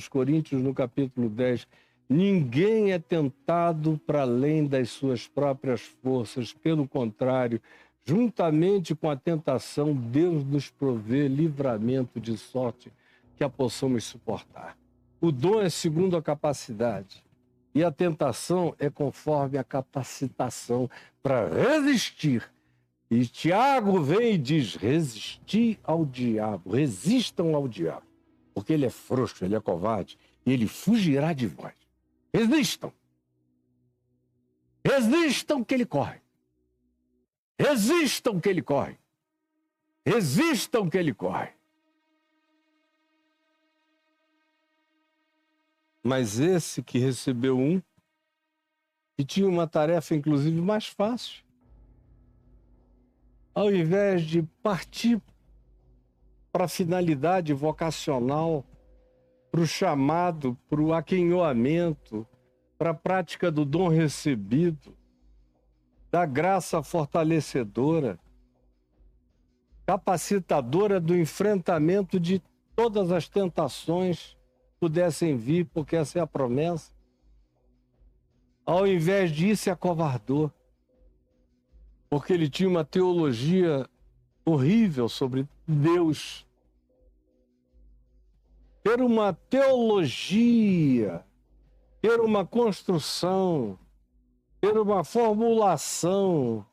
Coríntios, no capítulo 10, ninguém é tentado para além das suas próprias forças. Pelo contrário, juntamente com a tentação, Deus nos provê livramento de sorte que a possamos suportar. O dom é segundo a capacidade e a tentação é conforme a capacitação para resistir E Tiago vem e diz: resisti ao diabo, resistam ao diabo, porque ele é frouxo, ele é covarde, e ele fugirá de vós. Resistam. Resistam que ele corre. Resistam que ele corre. Resistam que ele corre. Mas esse que recebeu um, que tinha uma tarefa inclusive mais fácil, ao invés de partir para a finalidade vocacional, para o chamado, para o aquinhoamento, para a prática do dom recebido, da graça fortalecedora, capacitadora do enfrentamento de todas as tentações que pudessem vir, porque essa é a promessa. Ao invés disso, se acovardou, porque ele tinha uma teologia horrível sobre Deus. Ter uma teologia, ter uma construção, ter uma formulação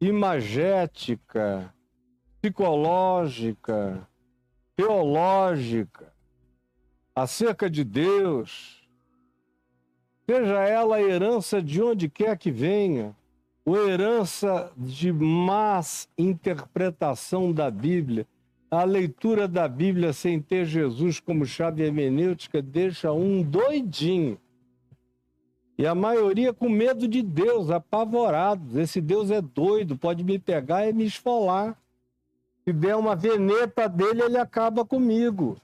imagética, psicológica, teológica, acerca de Deus, seja ela a herança de onde quer que venha, ou herança de más interpretação da Bíblia, a leitura da Bíblia sem ter Jesus como chave hermenêutica deixa um doidinho. E a maioria com medo de Deus, apavorados. Esse Deus é doido, pode me pegar e me esfolar. Se der uma veneta dele, ele acaba comigo.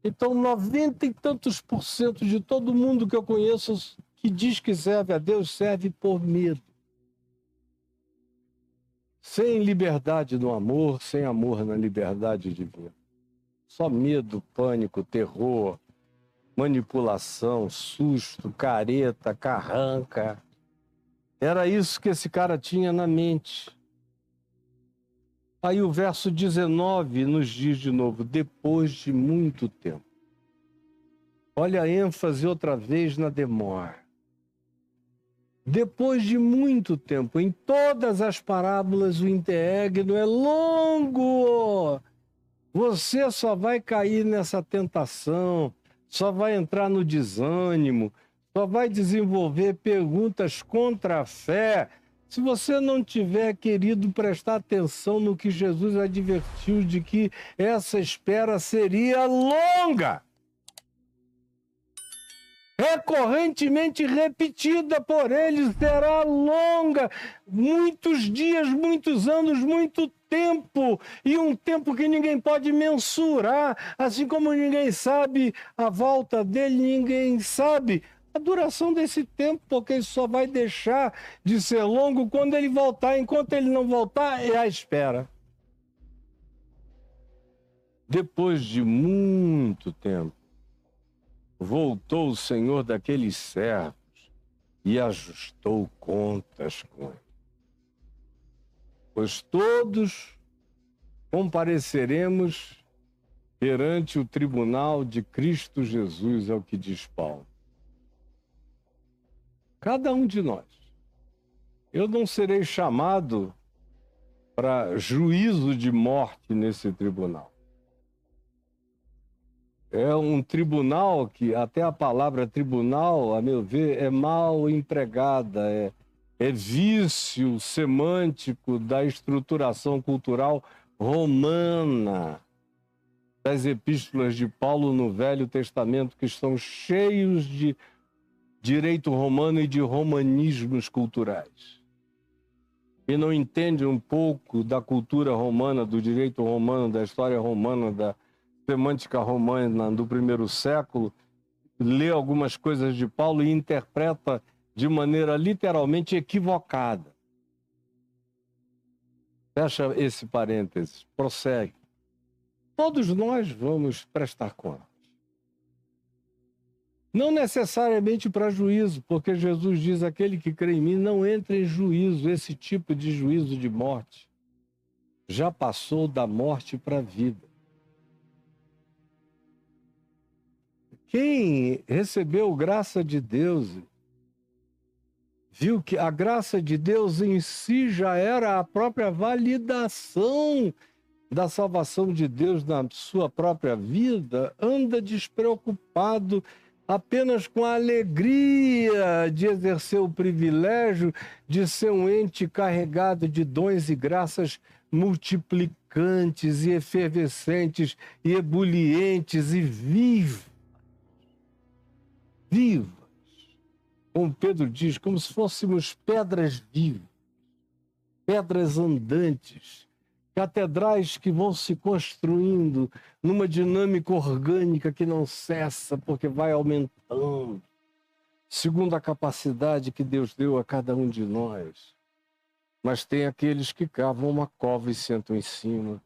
Então, 90 e tantos % de todo mundo que eu conheço que diz que serve a Deus, serve por medo. Sem liberdade no amor, sem amor na liberdade divina. Só medo, pânico, terror, manipulação, susto, careta, carranca. Era isso que esse cara tinha na mente. Aí o verso 19 nos diz de novo, depois de muito tempo. Olha a ênfase outra vez na demora. Depois de muito tempo, em todas as parábolas o interregno é longo. Você só vai cair nessa tentação, só vai entrar no desânimo, só vai desenvolver perguntas contra a fé, se você não tiver querido prestar atenção no que Jesus advertiu de que essa espera seria longa. Recorrentemente repetida por eles, será longa, muitos dias, muitos anos, muito tempo, e um tempo que ninguém pode mensurar, assim como ninguém sabe a volta dele, ninguém sabe a duração desse tempo, porque ele só vai deixar de ser longo quando ele voltar. Enquanto ele não voltar, é a espera. Depois de muito tempo, voltou o Senhor daqueles servos e ajustou contas com ele. Pois todos compareceremos perante o tribunal de Cristo Jesus, é o que diz Paulo. Cada um de nós. Eu não serei chamado para juízo de morte nesse tribunal. É um tribunal que, até a palavra tribunal, a meu ver, é mal empregada, é vício semântico da estruturação cultural romana, das epístolas de Paulo no Velho Testamento, que estão cheios de direito romano e de romanismos culturais. E não entende um pouco da cultura romana, do direito romano, da história romana, da semântica romana do primeiro século, lê algumas coisas de Paulo e interpreta de maneira literalmente equivocada. Fecha esse parênteses, prossegue. Todos nós vamos prestar conta. Não necessariamente para juízo, porque Jesus diz, aquele que crê em mim não entra em juízo, esse tipo de juízo de morte. Já passou da morte para a vida. Quem recebeu graça de Deus, viu que a graça de Deus em si já era a própria validação da salvação de Deus na sua própria vida, anda despreocupado apenas com a alegria de exercer o privilégio de ser um ente carregado de dons e graças multiplicantes e efervescentes e ebulientes e vivas. Vivas. Como Pedro diz, como se fôssemos pedras vivas, pedras andantes, catedrais que vão se construindo numa dinâmica orgânica que não cessa, porque vai aumentando, segundo a capacidade que Deus deu a cada um de nós. Mas tem aqueles que cavam uma cova e sentam em cima,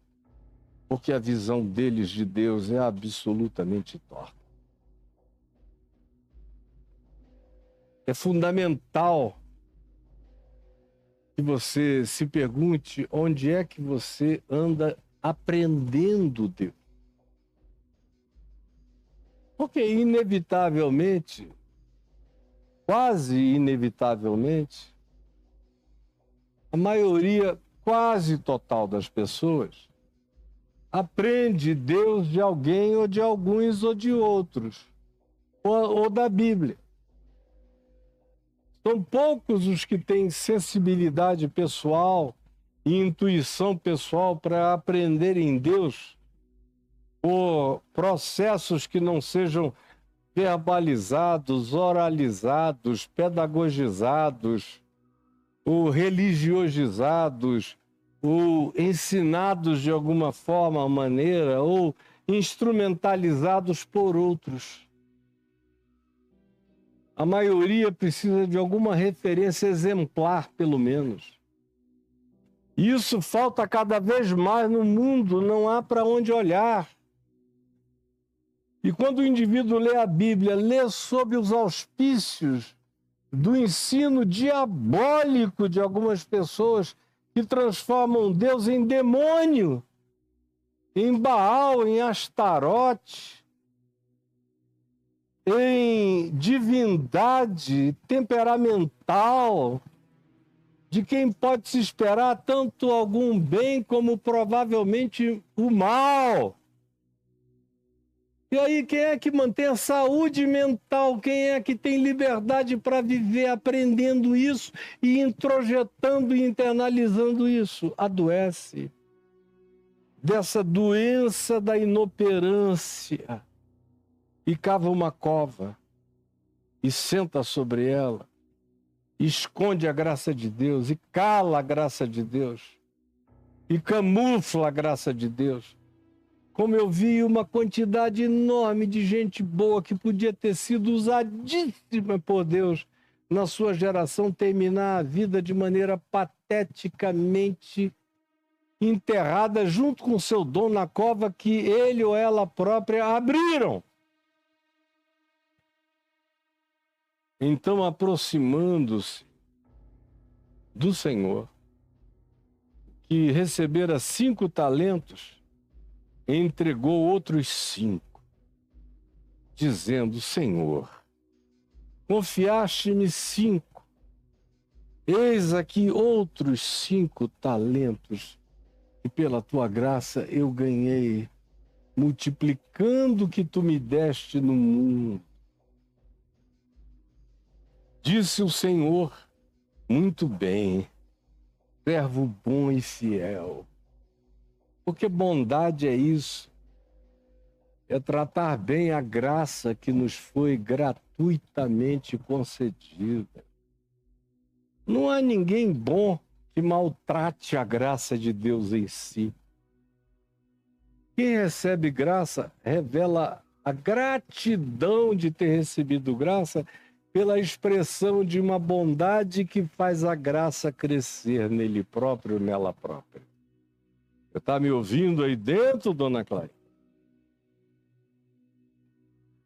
porque a visão deles de Deus é absolutamente torta. É fundamental que você se pergunte onde é que você anda aprendendo Deus. Porque inevitavelmente, quase inevitavelmente, a maioria quase total das pessoas aprende Deus de alguém ou de alguns ou de outros, ou da Bíblia. São poucos os que têm sensibilidade pessoal e intuição pessoal para aprenderem Deus por processos que não sejam verbalizados, oralizados, pedagogizados, ou religiosizados, ou ensinados de alguma forma, maneira, ou instrumentalizados por outros. A maioria precisa de alguma referência exemplar, pelo menos. Isso falta cada vez mais no mundo, não há para onde olhar. E quando o indivíduo lê a Bíblia, lê sob os auspícios do ensino diabólico de algumas pessoas que transformam Deus em demônio, em Baal, em Astarote, em divindade temperamental, de quem pode se esperar tanto algum bem como provavelmente o mal. E aí, quem é que mantém a saúde mental? Quem é que tem liberdade para viver aprendendo isso e introjetando e internalizando isso? Adoece dessa doença da inoperância e cava uma cova e senta sobre ela, esconde a graça de Deus e cala a graça de Deus e camufla a graça de Deus. Como eu vi uma quantidade enorme de gente boa que podia ter sido usadíssima por Deus na sua geração terminar a vida de maneira pateticamente enterrada junto com seu dom na cova que ele ou ela própria abriram. Então, aproximando-se do Senhor, que recebera 5 talentos, entregou outros 5, dizendo: Senhor, confiaste-me 5, eis aqui outros 5 talentos, e pela tua graça eu ganhei, multiplicando o que tu me deste no mundo. Disse o Senhor: muito bem, servo bom e fiel. Porque bondade é isso, é tratar bem a graça que nos foi gratuitamente concedida. Não há ninguém bom que maltrate a graça de Deus em si. Quem recebe graça revela a gratidão de ter recebido graça pela expressão de uma bondade que faz a graça crescer nele próprio, nela própria. Você está me ouvindo aí dentro, dona Cláudia?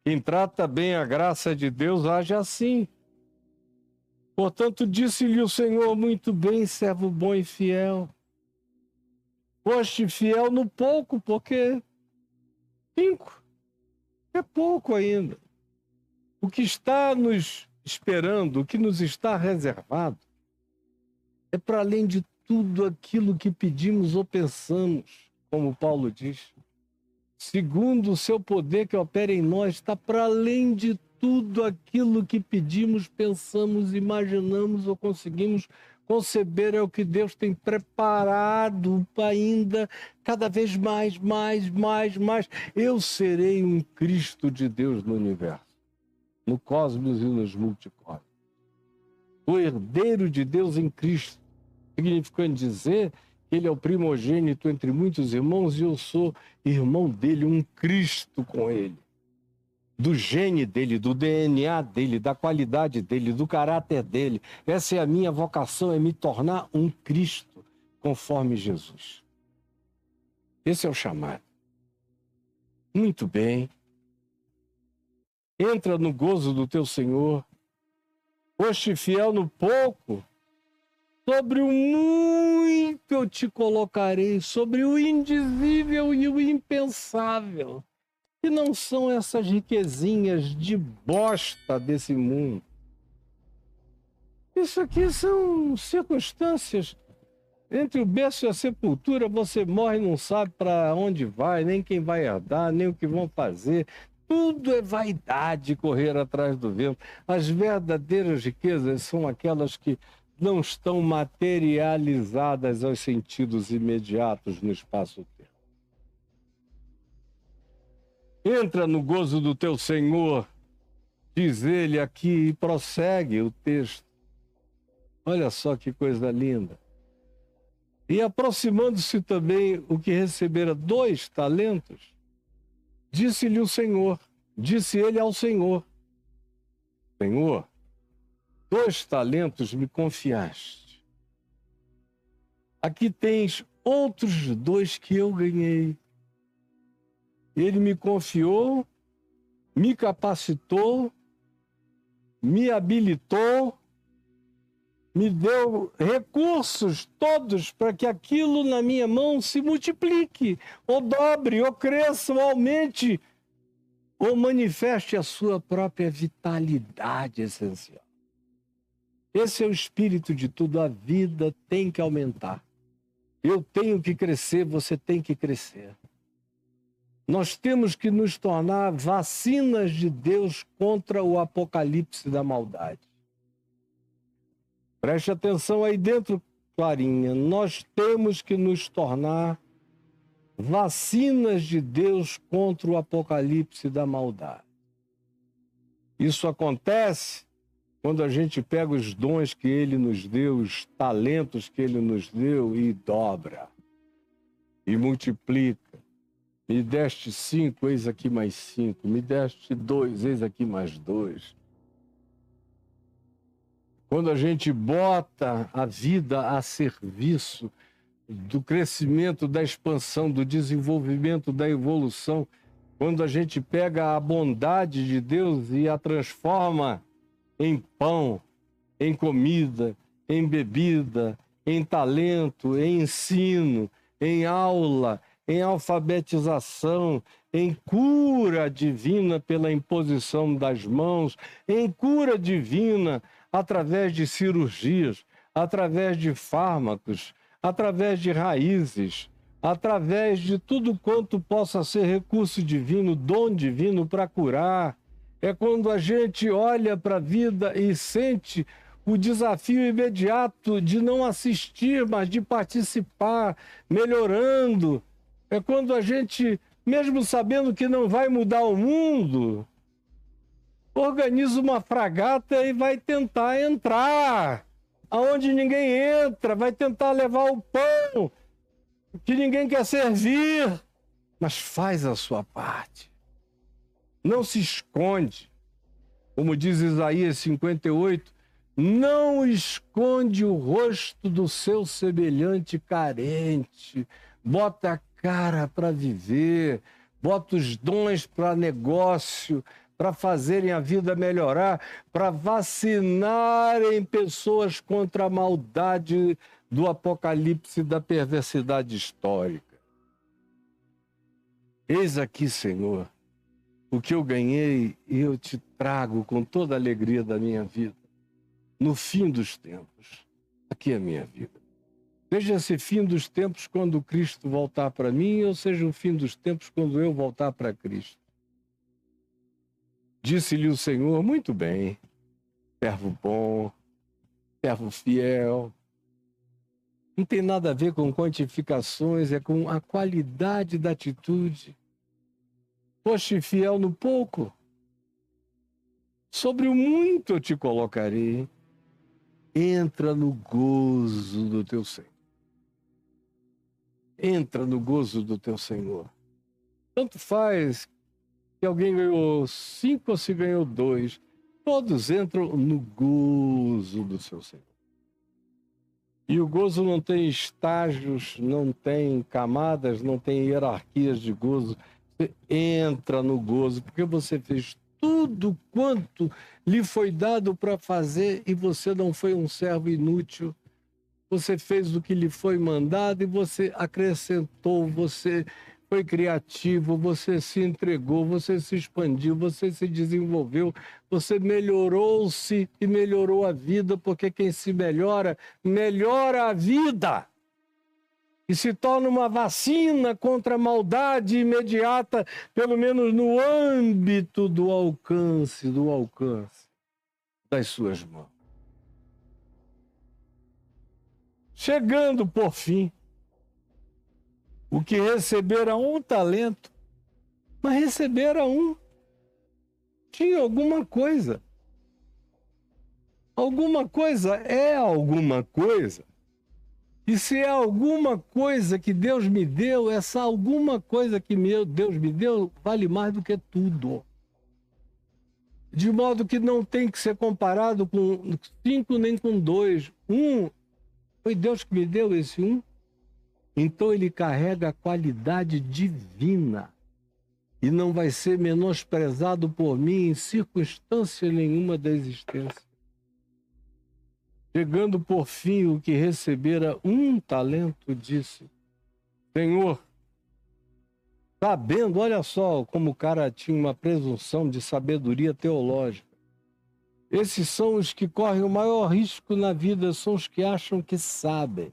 Quem trata bem a graça de Deus age assim. Portanto, disse-lhe o Senhor: muito bem, servo bom e fiel. Foste fiel no pouco, porque 5 é pouco ainda. O que está nos esperando, o que nos está reservado, é para além de tudo aquilo que pedimos ou pensamos, como Paulo diz. Segundo o seu poder que opera em nós, está para além de tudo aquilo que pedimos, pensamos, imaginamos ou conseguimos conceber, é o que Deus tem preparado para ainda cada vez mais. Eu serei um Cristo de Deus no universo, no cosmos e nos multicosmos. O herdeiro de Deus em Cristo, significando dizer que ele é o primogênito entre muitos irmãos e eu sou irmão dele, um Cristo com ele. Do gene dele, do DNA dele, da qualidade dele, do caráter dele. Essa é a minha vocação, é me tornar um Cristo conforme Jesus. Esse é o chamado. Muito bem. Entra no gozo do teu Senhor. Foste fiel no pouco, sobre o muito eu te colocarei, sobre o indizível e o impensável. E não são essas riquezinhas de bosta desse mundo. Isso aqui são circunstâncias. Entre o berço e a sepultura, você morre e não sabe para onde vai, nem quem vai herdar, nem o que vão fazer. Tudo é vaidade, correr atrás do vento. As verdadeiras riquezas são aquelas que não estão materializadas aos sentidos imediatos no espaço-tempo. Entra no gozo do teu Senhor, diz ele aqui, e prossegue o texto. Olha só que coisa linda. E aproximando-se também o que recebera 2 talentos, disse-lhe o Senhor, disse ele ao Senhor: Senhor, 2 talentos me confiaste. Aqui tens outros 2 que eu ganhei. Ele me confiou, me capacitou, me habilitou, me deu recursos todos para que aquilo na minha mão se multiplique, ou dobre, ou cresça, ou aumente, ou manifeste a sua própria vitalidade essencial. Esse é o espírito de tudo. A vida tem que aumentar. Eu tenho que crescer, você tem que crescer. Nós temos que nos tornar vacinas de Deus contra o apocalipse da maldade. Preste atenção aí dentro, Clarinha. Nós temos que nos tornar vacinas de Deus contra o apocalipse da maldade. Isso acontece quando a gente pega os dons que Ele nos deu, os talentos que Ele nos deu e dobra, e multiplica. Me deste 5, eis aqui mais 5. Me deste 2, eis aqui mais 2. Quando a gente bota a vida a serviço do crescimento, da expansão, do desenvolvimento, da evolução, quando a gente pega a bondade de Deus e a transforma em pão, em comida, em bebida, em talento, em ensino, em aula, em alfabetização, em cura divina pela imposição das mãos, em cura divina através de cirurgias, através de fármacos, através de raízes, através de tudo quanto possa ser recurso divino, dom divino para curar. É quando a gente olha para a vida e sente o desafio imediato de não assistir, mas de participar, melhorando. É quando a gente, mesmo sabendo que não vai mudar o mundo, organiza uma fragata e vai tentar entrar aonde ninguém entra, vai tentar levar o pão que ninguém quer servir, mas faz a sua parte. Não se esconde. Como diz Isaías 58, não esconde o rosto do seu semelhante carente. Bota a cara para viver, bota os dons para negócio, para fazerem a vida melhorar, para vacinarem pessoas contra a maldade do apocalipse da perversidade histórica. Eis aqui, Senhor, o que eu ganhei, eu te trago com toda a alegria da minha vida. No fim dos tempos, aqui é a minha vida. Seja esse fim dos tempos quando Cristo voltar para mim, ou seja o fim dos tempos quando eu voltar para Cristo. Disse-lhe o Senhor, muito bem, servo bom, servo fiel. Não tem nada a ver com quantificações, é com a qualidade da atitude. Foste fiel no pouco, sobre o muito eu te colocarei. Entra no gozo do teu Senhor. Entra no gozo do teu Senhor. Tanto faz que alguém ganhou 5 ou se ganhou 2. Todos entram no gozo do seu Senhor. E o gozo não tem estágios, não tem camadas, não tem hierarquias de gozo. Você entra no gozo, porque você fez tudo quanto lhe foi dado para fazer e você não foi um servo inútil. Você fez o que lhe foi mandado e você acrescentou, você foi criativo, você se entregou, você se expandiu, você se desenvolveu, você melhorou-se e melhorou a vida, porque quem se melhora, melhora a vida. E se torna uma vacina contra a maldade imediata, pelo menos no âmbito do alcance das suas mãos. Chegando, por fim, o que recebera 1 talento, mas recebera 1. Tinha alguma coisa. Alguma coisa é alguma coisa. E se é alguma coisa que Deus me deu, essa alguma coisa que Deus me deu vale mais do que tudo. De modo que não tem que ser comparado com 5 nem com 2. 1, foi Deus que me deu esse 1. Então ele carrega a qualidade divina e não vai ser menosprezado por mim em circunstância nenhuma da existência. Chegando por fim o que recebera 1 talento, disse, Senhor, sabendo, olha só como o cara tinha uma presunção de sabedoria teológica. Esses são os que correm o maior risco na vida, são os que acham que sabem.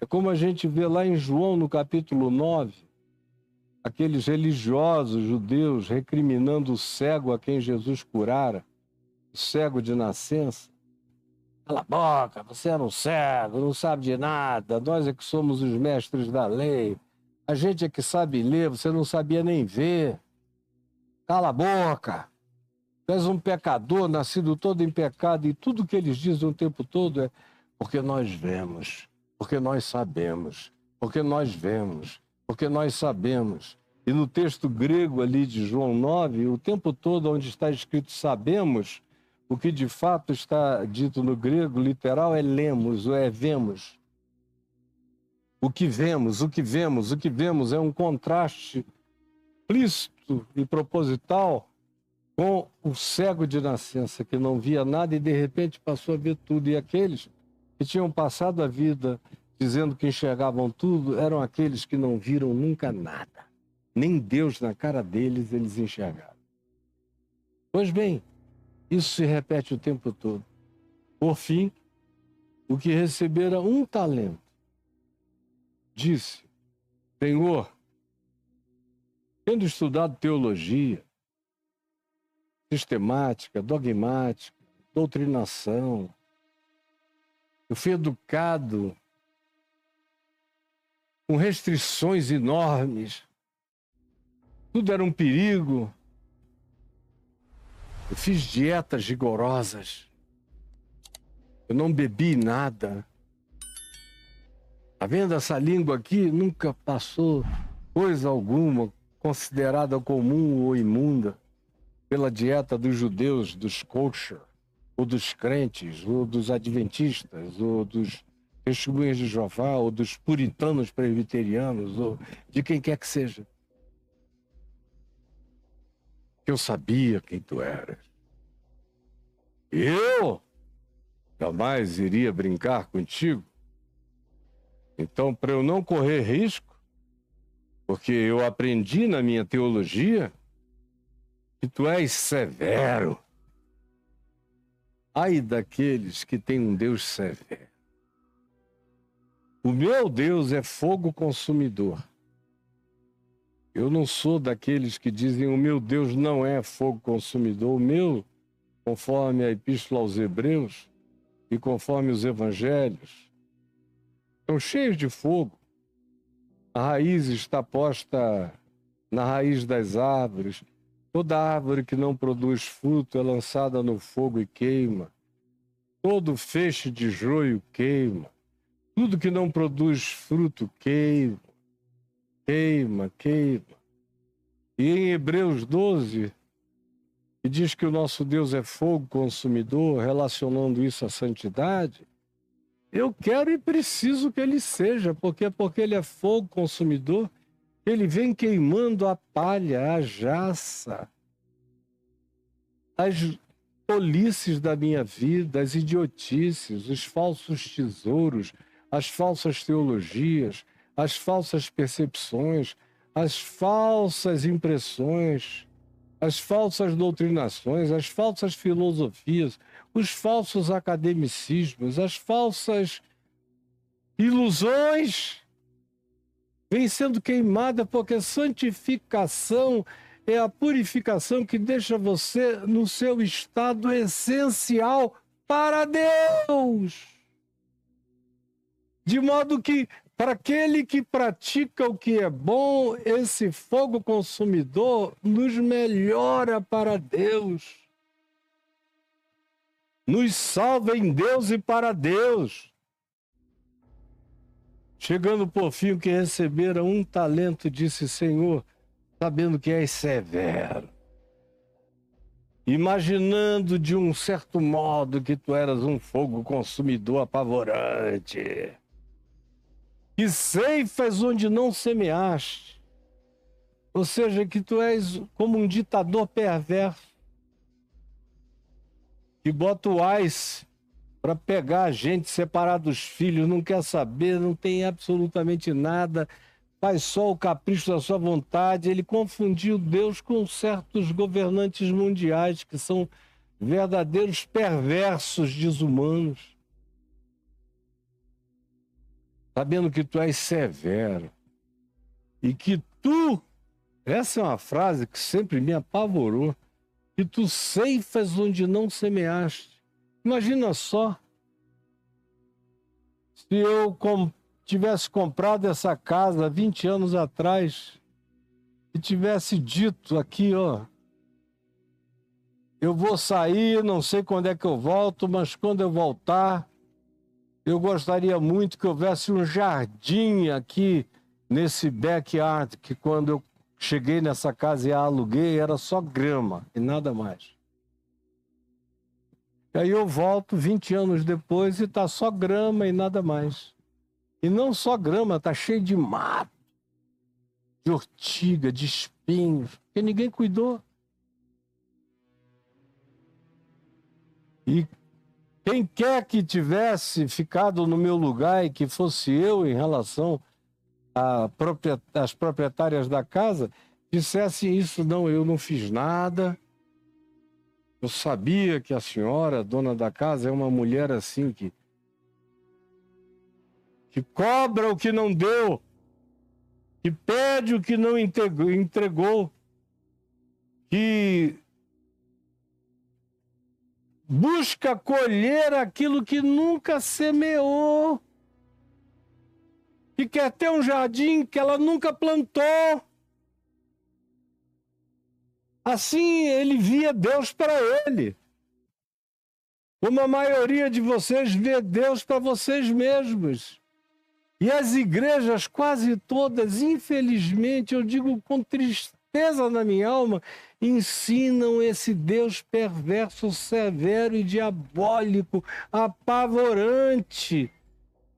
É como a gente vê lá em João, no capítulo 9, aqueles religiosos judeus recriminando o cego a quem Jesus curara, o cego de nascença. Cala a boca, você era um cego, não sabe de nada, nós é que somos os mestres da lei, a gente é que sabe ler, você não sabia nem ver. Cala a boca, tu és um pecador, nascido todo em pecado, e tudo que eles dizem o tempo todo é porque nós vemos, porque nós sabemos, porque nós vemos, porque nós sabemos. E no texto grego ali de João 9, o tempo todo onde está escrito sabemos, o que de fato está dito no grego literal é lemos, ou é vemos. O que vemos, o que vemos, o que vemos é um contraste explícito e proposital com o cego de nascença, que não via nada e de repente passou a ver tudo. E aqueles que tinham passado a vida dizendo que enxergavam tudo, eram aqueles que não viram nunca nada. Nem Deus na cara deles eles enxergaram. Pois bem, isso se repete o tempo todo. Por fim, o que recebera 1 talento, disse, Senhor, tendo estudado teologia, sistemática, dogmática, doutrinação, eu fui educado com restrições enormes, tudo era um perigo. Eu fiz dietas rigorosas. Eu não bebi nada. Tá vendo essa língua aqui? Nunca passou coisa alguma considerada comum ou imunda pela dieta dos judeus, dos kosher, ou dos crentes, ou dos adventistas, ou dos testemunhas de Jeová, ou dos puritanos presbiterianos, ou de quem quer que seja. Eu sabia quem tu eras. Eu jamais iria brincar contigo. Então, para eu não correr risco, porque eu aprendi na minha teologia que tu és severo. Ai daqueles que têm um Deus severo. O meu Deus é fogo consumidor. Eu não sou daqueles que dizem o meu Deus não é fogo consumidor. O meu, conforme a Epístola aos Hebreus e conforme os Evangelhos, estão cheios de fogo. A raiz está posta na raiz das árvores. Toda árvore que não produz fruto é lançada no fogo e queima. Todo feixe de joio queima. Tudo que não produz fruto queima. Queima, queima. E em Hebreus 12, que diz que o nosso Deus é fogo consumidor, relacionando isso à santidade, eu quero e preciso que ele seja, porque ele é fogo consumidor, ele vem queimando a palha, a jaça, as tolices da minha vida, as idiotices, os falsos tesouros, as falsas teologias, as falsas percepções, as falsas impressões, as falsas doutrinações, as falsas filosofias, os falsos academicismos, as falsas ilusões, vem sendo queimada, porque santificação é a purificação que deixa você no seu estado essencial para Deus. De modo que, para aquele que pratica o que é bom, esse fogo consumidor nos melhora para Deus. Nos salva em Deus e para Deus. Chegando por fim, o que recebera 1 talento, disse: Senhor, sabendo que és severo, imaginando de um certo modo que tu eras um fogo consumidor apavorante, que ceifas onde não semeaste, ou seja, que tu és como um ditador perverso, que bota o ás para pegar a gente, separar dos filhos, não quer saber, não tem absolutamente nada, faz só o capricho da sua vontade. Ele confundiu Deus com certos governantes mundiais que são verdadeiros perversos desumanos. Sabendo que tu és severo e que tu, essa é uma frase que sempre me apavorou, que tu ceifas onde não semeaste. Imagina só, se eu tivesse comprado essa casa 20 anos atrás e tivesse dito aqui, ó, eu vou sair, não sei quando é que eu volto, mas quando eu voltar, eu gostaria muito que houvesse um jardim aqui nesse backyard, que quando eu cheguei nessa casa e a aluguei, era só grama e nada mais. E aí eu volto 20 anos depois e tá só grama e nada mais. E não só grama, tá cheio de mato, de ortiga, de espinhos, porque ninguém cuidou. E quem quer que tivesse ficado no meu lugar e que fosse eu em relação às proprietárias da casa, dissesse isso: não, eu não fiz nada. Eu sabia que a senhora, dona da casa, é uma mulher assim que cobra o que não deu, que pede o que não entregou, que busca colher aquilo que nunca semeou, que quer ter um jardim que ela nunca plantou. Assim ele via Deus para ele. Como a maioria de vocês vê Deus para vocês mesmos. E as igrejas quase todas, infelizmente, eu digo com tristeza na minha alma, ensinam esse Deus perverso, severo e diabólico, apavorante.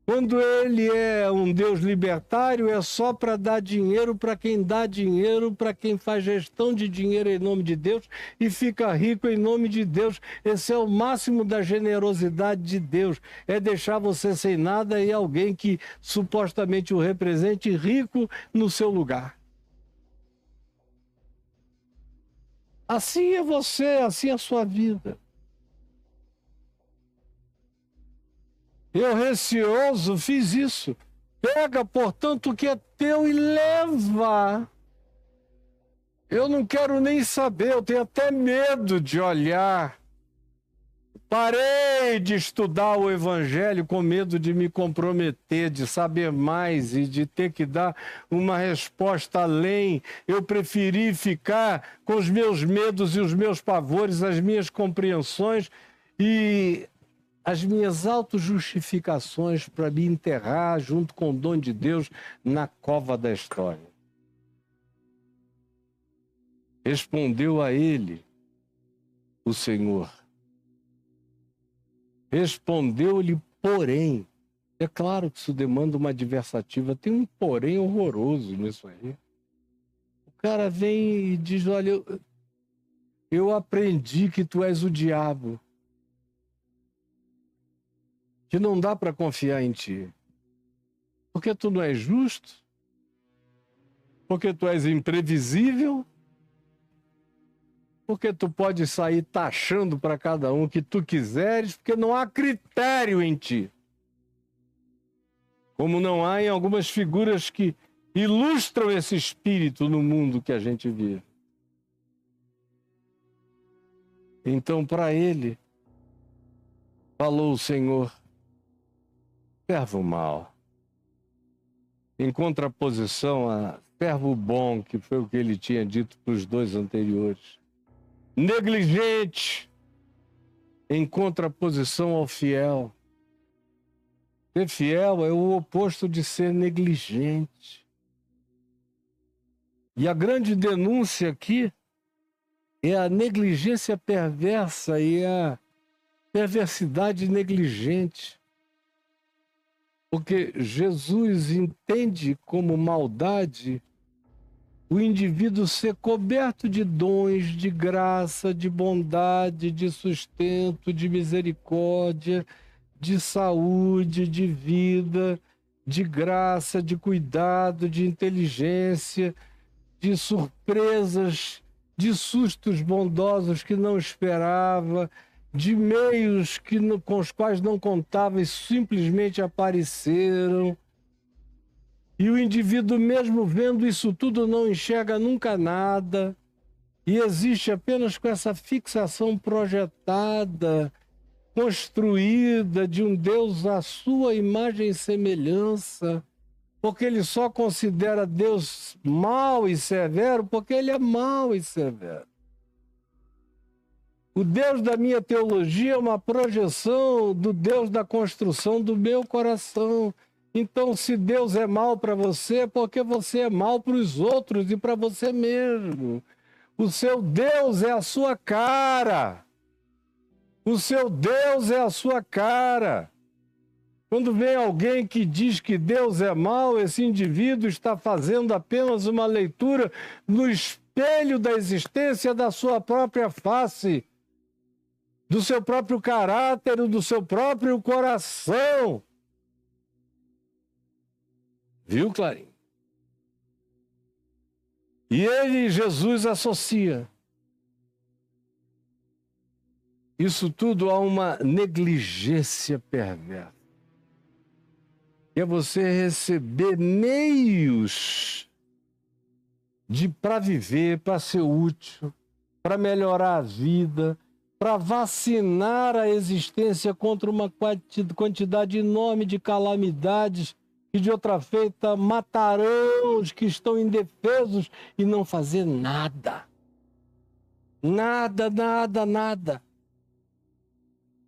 Quando ele é um Deus libertário, é só para dar dinheiro para quem dá dinheiro, para quem faz gestão de dinheiro em nome de Deus e fica rico em nome de Deus. Esse é o máximo da generosidade de Deus, é deixar você sem nada e alguém que supostamente o represente rico no seu lugar. Assim é você, assim é a sua vida. Eu, receoso, fiz isso. Pega, portanto, o que é teu e leva. Eu não quero nem saber, eu tenho até medo de olhar. Parei de estudar o Evangelho com medo de me comprometer, de saber mais e de ter que dar uma resposta além. Eu preferi ficar com os meus medos e os meus pavores, as minhas compreensões e as minhas autojustificações para me enterrar junto com o dom de Deus na cova da história. Respondeu a ele o Senhor. Respondeu-lhe, porém. É claro que isso demanda uma adversativa. Tem um porém horroroso nisso aí. O cara vem e diz, olha, eu aprendi que tu és o diabo. Que não dá para confiar em ti. Porque tu não és justo. Porque tu és imprevisível. Porque tu pode sair taxando para cada um que tu quiseres, porque não há critério em ti. Como não há em algumas figuras que ilustram esse espírito no mundo que a gente vive. Então, para ele, falou o Senhor, servo mau. Em contraposição a servo bom, que foi o que ele tinha dito para os dois anteriores. Negligente, em contraposição ao fiel. Ser fiel é o oposto de ser negligente. E a grande denúncia aqui é a negligência perversa e a perversidade negligente. Porque Jesus entende como maldade o indivíduo ser coberto de dons, de graça, de bondade, de sustento, de misericórdia, de saúde, de vida, de graça, de cuidado, de inteligência, de surpresas, de sustos bondosos que não esperava, de meios com os quais não contava e simplesmente apareceram. E o indivíduo, mesmo vendo isso tudo, não enxerga nunca nada e existe apenas com essa fixação projetada, construída de um Deus à sua imagem e semelhança, porque ele só considera Deus mau e severo porque ele é mau e severo. O Deus da minha teologia é uma projeção do Deus da construção do meu coração. Então, se Deus é mau para você, é porque você é mau para os outros e para você mesmo. O seu Deus é a sua cara. O seu Deus é a sua cara. Quando vem alguém que diz que Deus é mau, esse indivíduo está fazendo apenas uma leitura no espelho da existência da sua própria face, do seu próprio caráter, do seu próprio coração. Viu, Clarinho? E ele, Jesus, associa isso tudo a uma negligência perversa. É você receber meios para viver, para ser útil, para melhorar a vida, para vacinar a existência contra uma quantidade enorme de calamidades que de outra feita matarão os que estão indefesos e não fazer nada. Nada, nada, nada.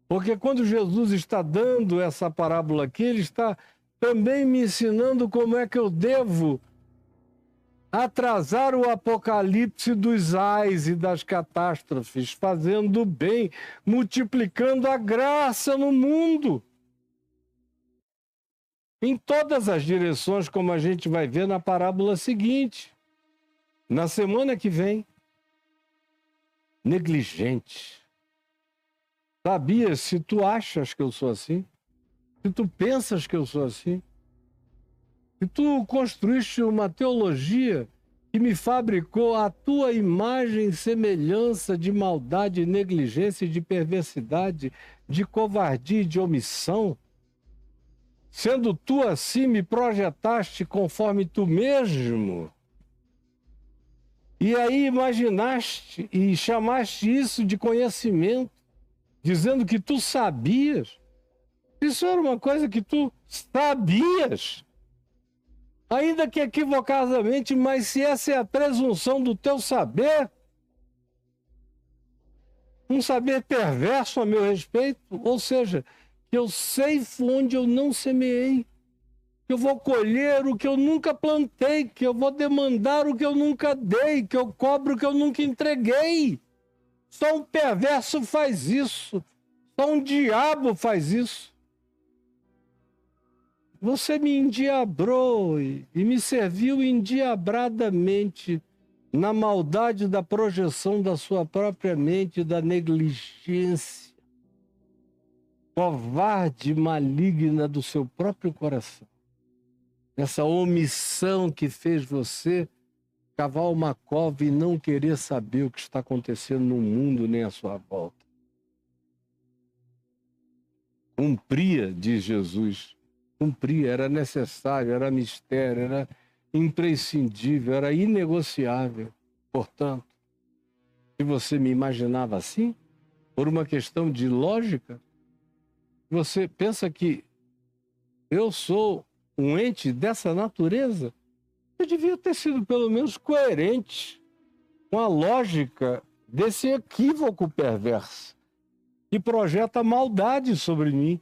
Porque quando Jesus está dando essa parábola aqui, ele está também me ensinando como é que eu devo atrasar o apocalipse dos ais e das catástrofes, fazendo o bem, multiplicando a graça no mundo. Em todas as direções, como a gente vai ver na parábola seguinte, na semana que vem. Negligente. Sabia, se tu achas que eu sou assim, se tu pensas que eu sou assim, se tu construíste uma teologia que me fabricou a tua imagem e semelhança de maldade, negligência, de perversidade, de covardia e de omissão, sendo tu assim me projetaste conforme tu mesmo. E aí imaginaste e chamaste isso de conhecimento, dizendo que tu sabias. Isso era uma coisa que tu sabias, ainda que equivocadamente, mas se essa é a presunção do teu saber, um saber perverso a meu respeito, ou seja, que eu ceifo onde eu não semeei, que eu vou colher o que eu nunca plantei, que eu vou demandar o que eu nunca dei, que eu cobro o que eu nunca entreguei. Só um perverso faz isso, só um diabo faz isso. Você me endiabrou e me serviu endiabradamente na maldade da projeção da sua própria mente, da negligência covarde e maligna do seu próprio coração. Essa omissão que fez você cavar uma cova e não querer saber o que está acontecendo no mundo nem à sua volta. Cumpria, diz Jesus, cumpria, era necessário, era mistério, era imprescindível, era inegociável. Portanto, se você me imaginava assim, por uma questão de lógica, você pensa que eu sou um ente dessa natureza? Eu devia ter sido pelo menos coerente com a lógica desse equívoco perverso que projeta maldade sobre mim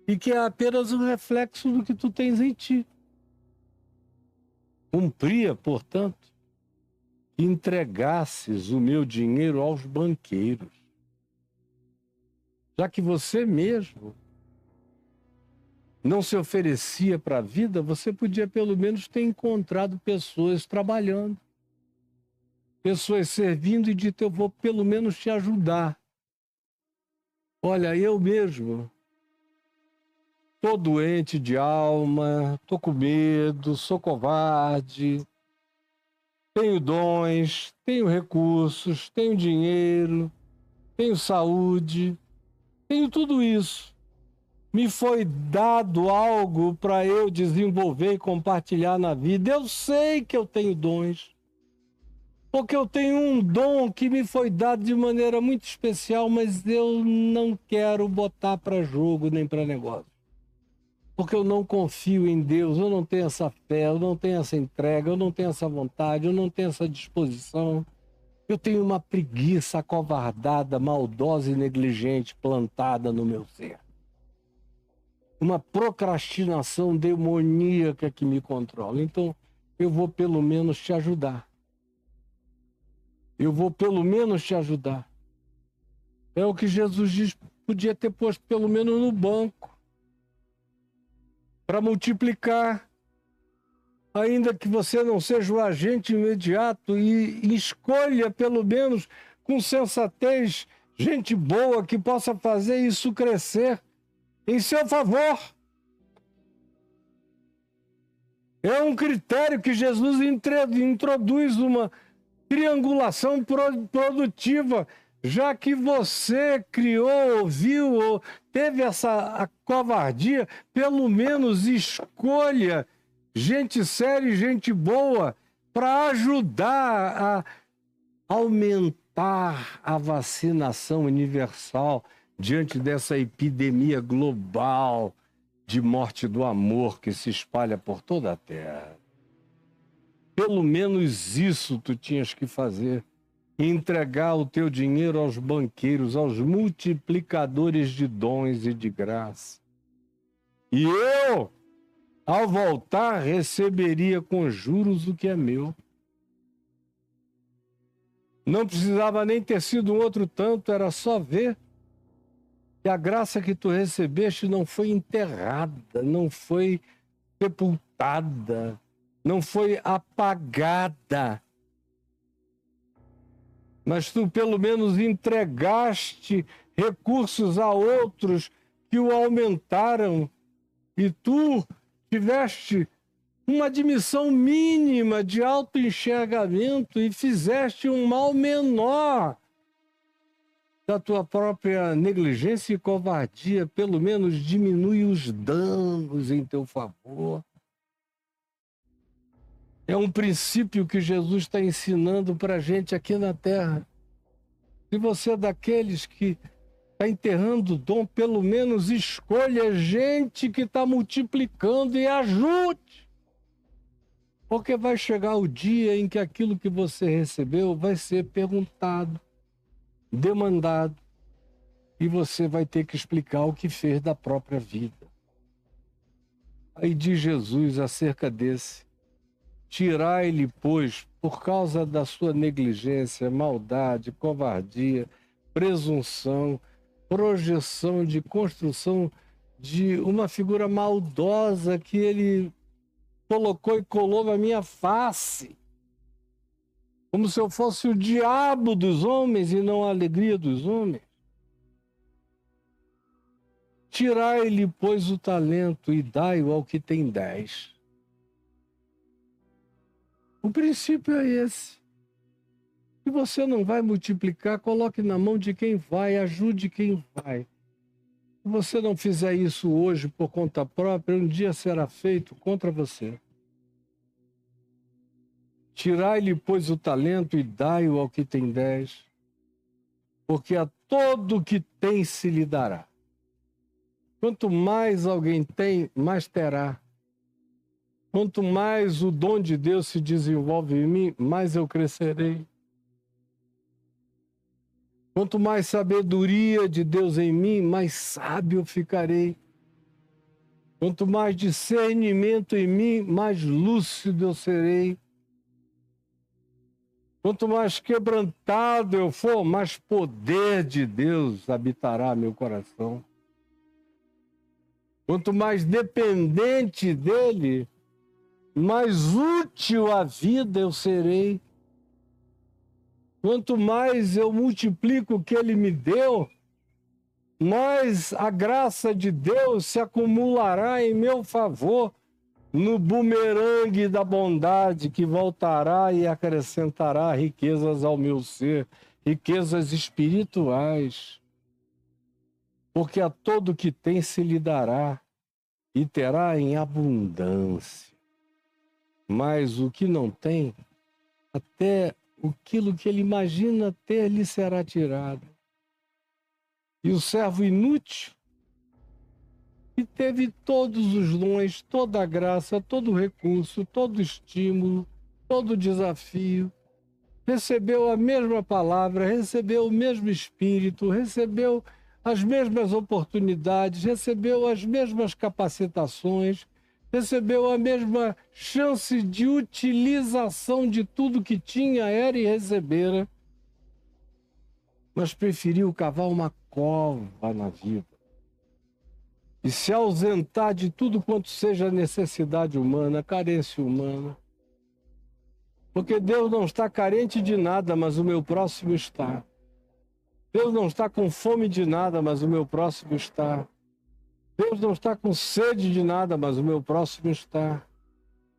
e que é apenas um reflexo do que tu tens em ti. Cumpria, portanto, que entregasses o meu dinheiro aos banqueiros, já que você mesmo não se oferecia para a vida, você podia pelo menos ter encontrado pessoas trabalhando, pessoas servindo e dito, eu vou pelo menos te ajudar. Olha, eu mesmo estou doente de alma, estou com medo, sou covarde, tenho dons, tenho recursos, tenho dinheiro, tenho saúde, tenho tudo isso. Me foi dado algo para eu desenvolver e compartilhar na vida. Eu sei que eu tenho dons, porque eu tenho um dom que me foi dado de maneira muito especial, mas eu não quero botar para jogo nem para negócio. Porque eu não confio em Deus, eu não tenho essa fé, eu não tenho essa entrega, eu não tenho essa vontade, eu não tenho essa disposição. Eu tenho uma preguiça acovardada, maldosa e negligente plantada no meu ser. Uma procrastinação demoníaca que me controla. Então, eu vou pelo menos te ajudar. Eu vou pelo menos te ajudar. É o que Jesus diz, podia ter posto pelo menos no banco, para multiplicar, ainda que você não seja o agente imediato, e escolha pelo menos com sensatez gente boa que possa fazer isso crescer em seu favor. É um critério que Jesus introduz, uma triangulação produtiva, já que você criou, ouviu, ou teve essa covardia, pelo menos escolha gente séria e gente boa para ajudar a aumentar a vacinação universal diante dessa epidemia global de morte do amor que se espalha por toda a Terra. Pelo menos isso tu tinhas que fazer. Entregar o teu dinheiro aos banqueiros, aos multiplicadores de dons e de graça. E eu, ao voltar, receberia com juros o que é meu. Não precisava nem ter sido um outro tanto, era só ver que a graça que tu recebeste não foi enterrada, não foi sepultada, não foi apagada. Mas tu pelo menos entregaste recursos a outros que o aumentaram, e tu tiveste uma admissão mínima de autoenxergamento e fizeste um mal menor da tua própria negligência e covardia, pelo menos diminui os danos em teu favor. É um princípio que Jesus está ensinando para a gente aqui na Terra. Se você é daqueles que está enterrando o dom, pelo menos escolha gente que está multiplicando e ajude. Porque vai chegar o dia em que aquilo que você recebeu vai ser perguntado, demandado, e você vai ter que explicar o que fez da própria vida. Aí diz Jesus acerca desse: tirai-lhe, pois, por causa da sua negligência, maldade, covardia, presunção, projeção de construção de uma figura maldosa que ele colocou e colou na minha face, como se eu fosse o diabo dos homens e não a alegria dos homens. Tirai-lhe, pois, o talento e dai-o ao que tem 10. O princípio é esse. Se você não vai multiplicar, coloque na mão de quem vai, ajude quem vai. Se você não fizer isso hoje por conta própria, um dia será feito contra você. Tirai-lhe, pois, o talento e dai-o ao que tem 10, porque a todo que tem se lhe dará. Quanto mais alguém tem, mais terá. Quanto mais o dom de Deus se desenvolve em mim, mais eu crescerei. Quanto mais sabedoria de Deus em mim, mais sábio eu ficarei. Quanto mais discernimento em mim, mais lúcido eu serei. Quanto mais quebrantado eu for, mais poder de Deus habitará meu coração. Quanto mais dependente dele, mais útil à vida eu serei. Quanto mais eu multiplico o que ele me deu, mais a graça de Deus se acumulará em meu favor, no bumerangue da bondade que voltará e acrescentará riquezas ao meu ser, riquezas espirituais. Porque a todo que tem se lhe dará e terá em abundância. Mas o que não tem, até aquilo que ele imagina ter lhe será tirado. E o servo inútil, que teve todos os dons, toda a graça, todo o recurso, todo o estímulo, todo o desafio, recebeu a mesma palavra, recebeu o mesmo espírito, recebeu as mesmas oportunidades, recebeu as mesmas capacitações, recebeu a mesma chance de utilização de tudo que tinha, era e recebera, mas preferiu cavar uma cova na vida e se ausentar de tudo quanto seja necessidade humana, carência humana. Porque Deus não está carente de nada, mas o meu próximo está. Deus não está com fome de nada, mas o meu próximo está. Deus não está com sede de nada, mas o meu próximo está.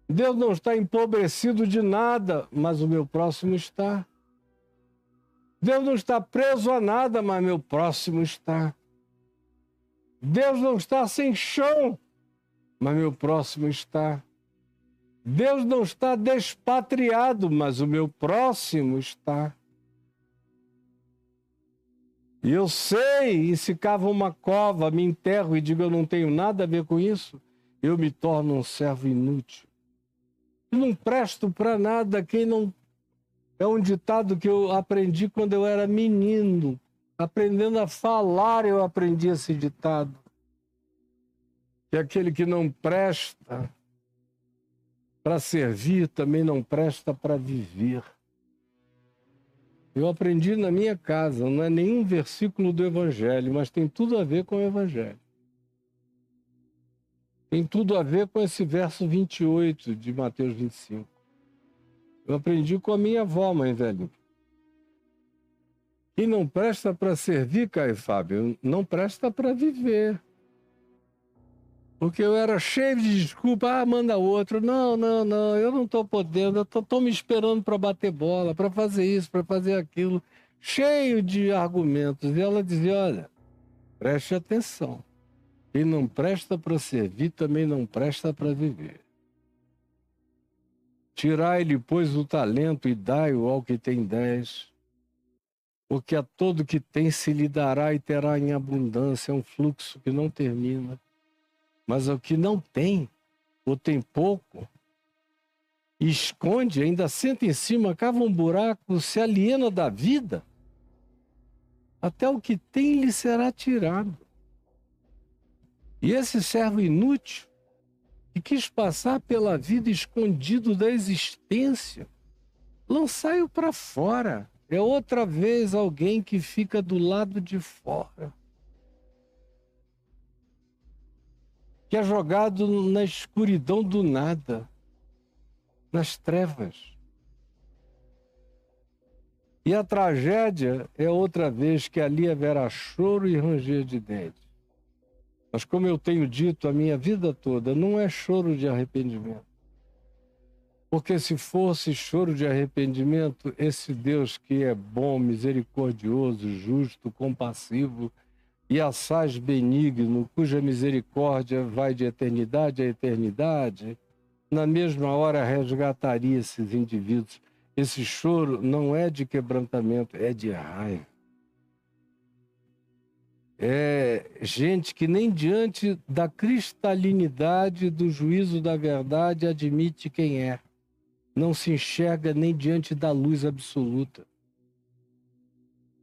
Deus não está empobrecido de nada, mas o meu próximo está. Deus não está preso a nada, mas meu próximo está. Deus não está sem chão, mas meu próximo está. Deus não está despatriado, mas o meu próximo está. E eu sei, e se cava uma cova, me enterro e digo eu não tenho nada a ver com isso, eu me torno um servo inútil. Eu não presto para nada, quem não... É um ditado que eu aprendi quando eu era menino. Aprendendo a falar, eu aprendi esse ditado. Que aquele que não presta para servir, também não presta para viver. Eu aprendi na minha casa, não é nenhum versículo do Evangelho, mas tem tudo a ver com o Evangelho. Tem tudo a ver com esse verso 28 de Mateus 25. Eu aprendi com a minha avó, mãe velha. Quem não presta para servir, Caio Fábio, não presta para viver. Porque eu era cheio de desculpa, manda outro. Não, não, não, eu não estou podendo, eu tô me esperando para bater bola, para fazer isso, para fazer aquilo. Cheio de argumentos. E ela dizia, olha, preste atenção. Quem não presta para servir, também não presta para viver. Tirai-lhe, pois, o talento e dai-o ao que tem 10. Porque a todo que tem se lhe dará e terá em abundância. É um fluxo que não termina. Mas ao que não tem, ou tem pouco, esconde, ainda senta em cima, cava um buraco, se aliena da vida, até o que tem lhe será tirado. E esse servo inútil, que quis passar pela vida escondido da existência, lançai-o para fora. É outra vez alguém que fica do lado de fora, que é jogado na escuridão do nada, nas trevas. E a tragédia é outra vez que ali haverá choro e ranger de dentes. Mas como eu tenho dito a minha vida toda, não é choro de arrependimento. Porque se fosse choro de arrependimento, esse Deus que é bom, misericordioso, justo, compassivo e assaz benigno, cuja misericórdia vai de eternidade a eternidade, na mesma hora resgataria esses indivíduos. Esse choro não é de quebrantamento, é de raiva. É gente que nem diante da cristalinidade do juízo da verdade admite quem é. Não se enxerga nem diante da luz absoluta.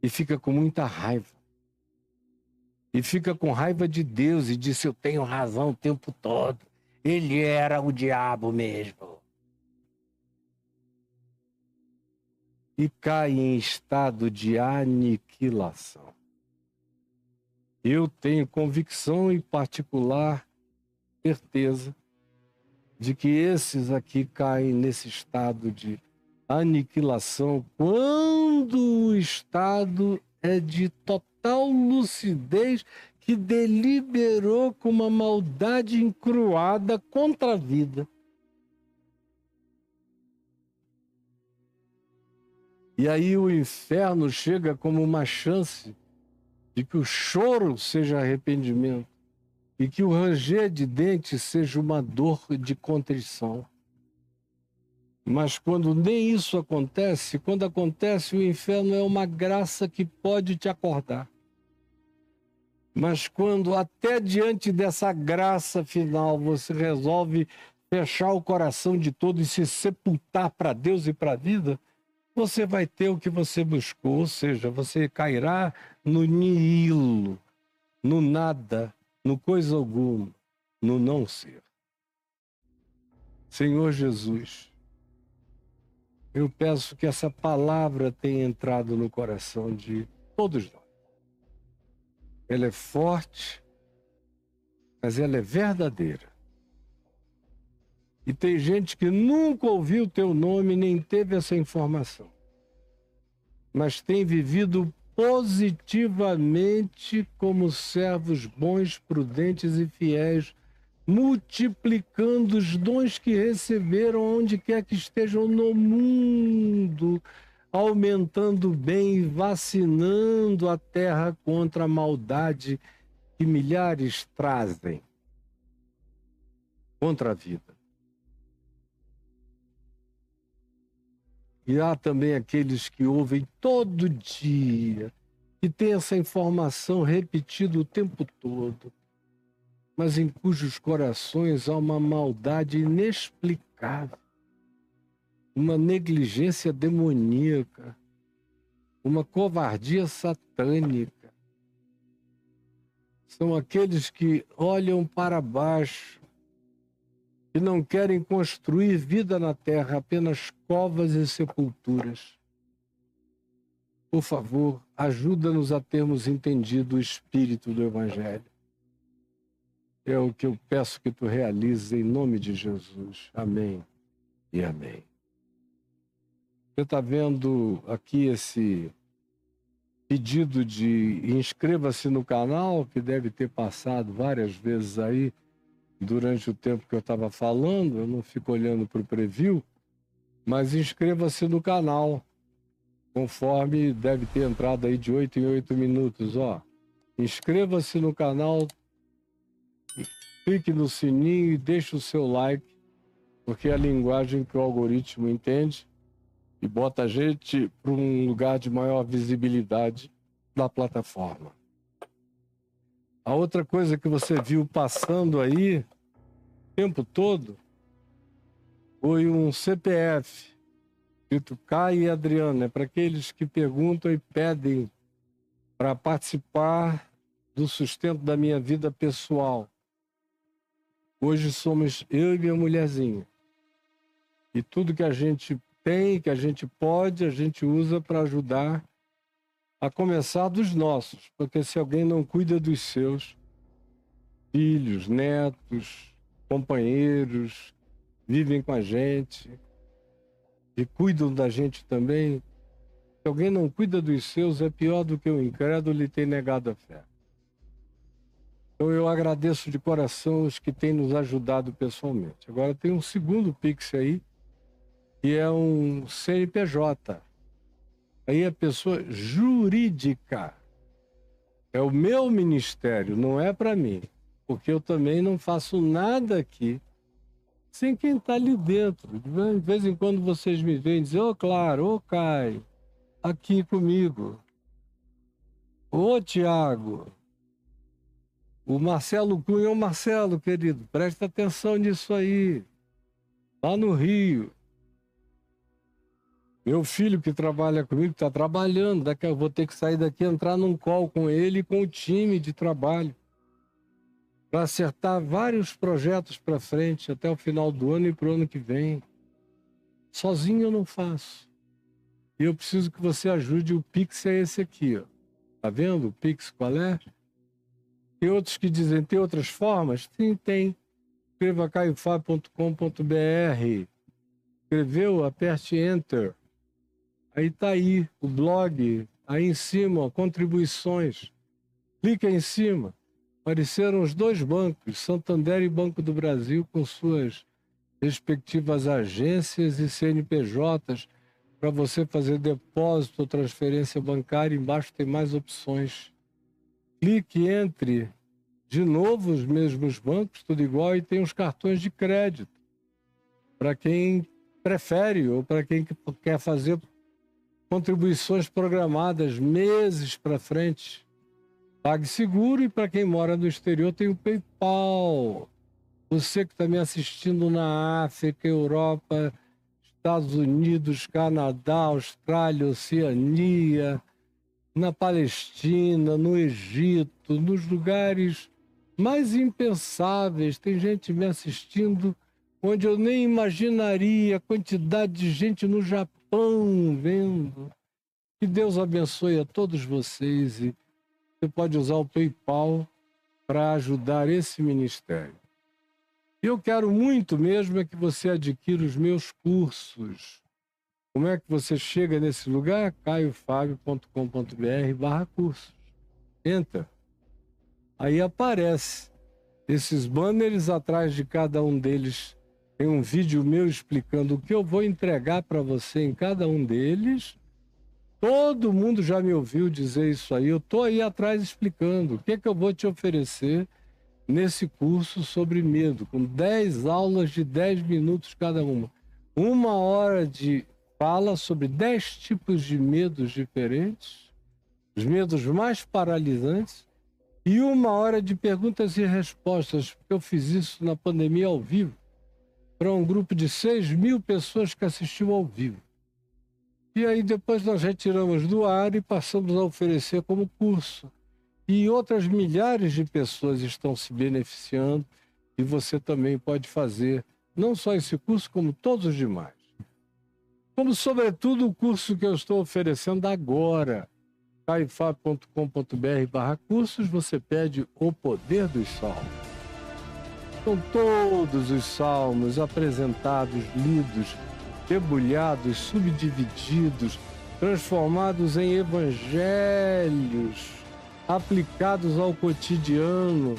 E fica com muita raiva. E fica com raiva de Deus e diz: eu tenho razão o tempo todo. Ele era o diabo mesmo. E cai em estado de aniquilação. Eu tenho convicção e particular certeza de que esses aqui caem nesse estado de aniquilação quando o estado é de total lucidez que deliberou com uma maldade encruada contra a vida. E aí o inferno chega como uma chance de que o choro seja arrependimento e que o ranger de dentes seja uma dor de contrição. Mas quando nem isso acontece, quando acontece, o inferno é uma graça que pode te acordar. Mas quando até diante dessa graça final você resolve fechar o coração de todo e se sepultar para Deus e para a vida, você vai ter o que você buscou, ou seja, você cairá no nihilo, no nada, no coisa alguma, no não ser. Senhor Jesus, eu peço que essa palavra tenha entrado no coração de todos nós. Ela é forte, mas ela é verdadeira. E tem gente que nunca ouviu o teu nome, nem teve essa informação, mas tem vivido positivamente como servos bons, prudentes e fiéis, multiplicando os dons que receberam onde quer que estejam no mundo, aumentando o bem e vacinando a terra contra a maldade que milhares trazem contra a vida. E há também aqueles que ouvem todo dia, que têm essa informação repetida o tempo todo, mas em cujos corações há uma maldade inexplicável, uma negligência demoníaca, uma covardia satânica. São aqueles que olham para baixo, que não querem construir vida na terra, apenas covas e sepulturas. Por favor, ajuda-nos a termos entendido o espírito do Evangelho. É o que eu peço que tu realizes em nome de Jesus. Amém e amém. Você está vendo aqui esse pedido de inscreva-se no canal, que deve ter passado várias vezes aí. durante o tempo que eu estava falando, eu não fico olhando para o preview, mas inscreva-se no canal, conforme deve ter entrado aí de 8 em 8 minutos, ó. Inscreva-se no canal, clique no sininho e deixe o seu like, porque é a linguagem que o algoritmo entende e bota a gente para um lugar de maior visibilidade da plataforma. A outra coisa que você viu passando aí o tempo todo foi um CPF, escrito Caio e Adriana, para aqueles que perguntam e pedem para participar do sustento da minha vida pessoal. Hoje somos eu e minha mulherzinha. E tudo que a gente tem, que a gente pode, a gente usa para ajudar, a começar dos nossos. Porque se alguém não cuida dos seus filhos, netos, companheiros, vivem com a gente e cuidam da gente também, se alguém não cuida dos seus, é pior do que o incrédulo e tem negado a fé. Então eu agradeço de coração os que têm nos ajudado pessoalmente. Agora tem um segundo Pix aí, que é um CNPJ. Aí é pessoa jurídica. É o meu ministério, não é para mim. Porque eu também não faço nada aqui sem quem está ali dentro. De vez em quando vocês me veem dizer, ô Claro, ô Caio, aqui comigo. Ô Tiago, o Marcelo Cunha, ô Marcelo, querido, presta atenção nisso aí. Lá no Rio. Meu filho que trabalha comigo, está trabalhando, daqui eu vou ter que sair daqui, entrar num call com ele e com o time de trabalho, para acertar vários projetos para frente, até o final do ano e para o ano que vem. Sozinho eu não faço. E eu preciso que você ajude, o Pix é esse aqui, ó. Tá vendo o Pix qual é? Tem outros que dizem, tem outras formas? Sim, tem. Escreva caiofab.com.br. Escreveu, aperte Enter. Aí tá aí o blog, aí em cima, ó, contribuições. Clica em cima. Apareceram os dois bancos, Santander e Banco do Brasil, com suas respectivas agências e CNPJs, para você fazer depósito ou transferência bancária. Embaixo tem mais opções. Clique entre, de novo, os mesmos bancos, tudo igual, e tem os cartões de crédito, para quem prefere ou para quem quer fazer contribuições programadas meses para frente. PagSeguro, e para quem mora no exterior tem o PayPal. Você que está me assistindo na África, Europa, Estados Unidos, Canadá, Austrália, Oceania, na Palestina, no Egito, nos lugares mais impensáveis. Tem gente me assistindo onde eu nem imaginaria, a quantidade de gente no Japão vendo. Que Deus abençoe a todos vocês, e você pode usar o PayPal para ajudar esse ministério. Eu quero muito mesmo é que você adquira os meus cursos. Como é que você chega nesse lugar? caiofab.com.br/cursos. Entra. Aí aparece esses banners, atrás de cada um deles tem um vídeo meu explicando o que eu vou entregar para você em cada um deles. Todo mundo já me ouviu dizer isso aí. Eu estou aí atrás explicando o que eu vou te oferecer nesse curso sobre medo, com 10 aulas de 10 minutos cada uma. 1 hora de fala sobre 10 tipos de medos diferentes, os medos mais paralisantes, e 1 hora de perguntas e respostas, porque eu fiz isso na pandemia ao vivo, para um grupo de 6.000 pessoas que assistiu ao vivo. E aí depois nós retiramos do ar e passamos a oferecer como curso. E outras milhares de pessoas estão se beneficiando, e você também pode fazer não só esse curso, como todos os demais. Como, sobretudo, o curso que eu estou oferecendo agora, caiofab.com.br/cursos, você pede o poder dos salmos. São todos os salmos apresentados, lidos, debulhados, subdivididos, transformados em evangelhos, aplicados ao cotidiano,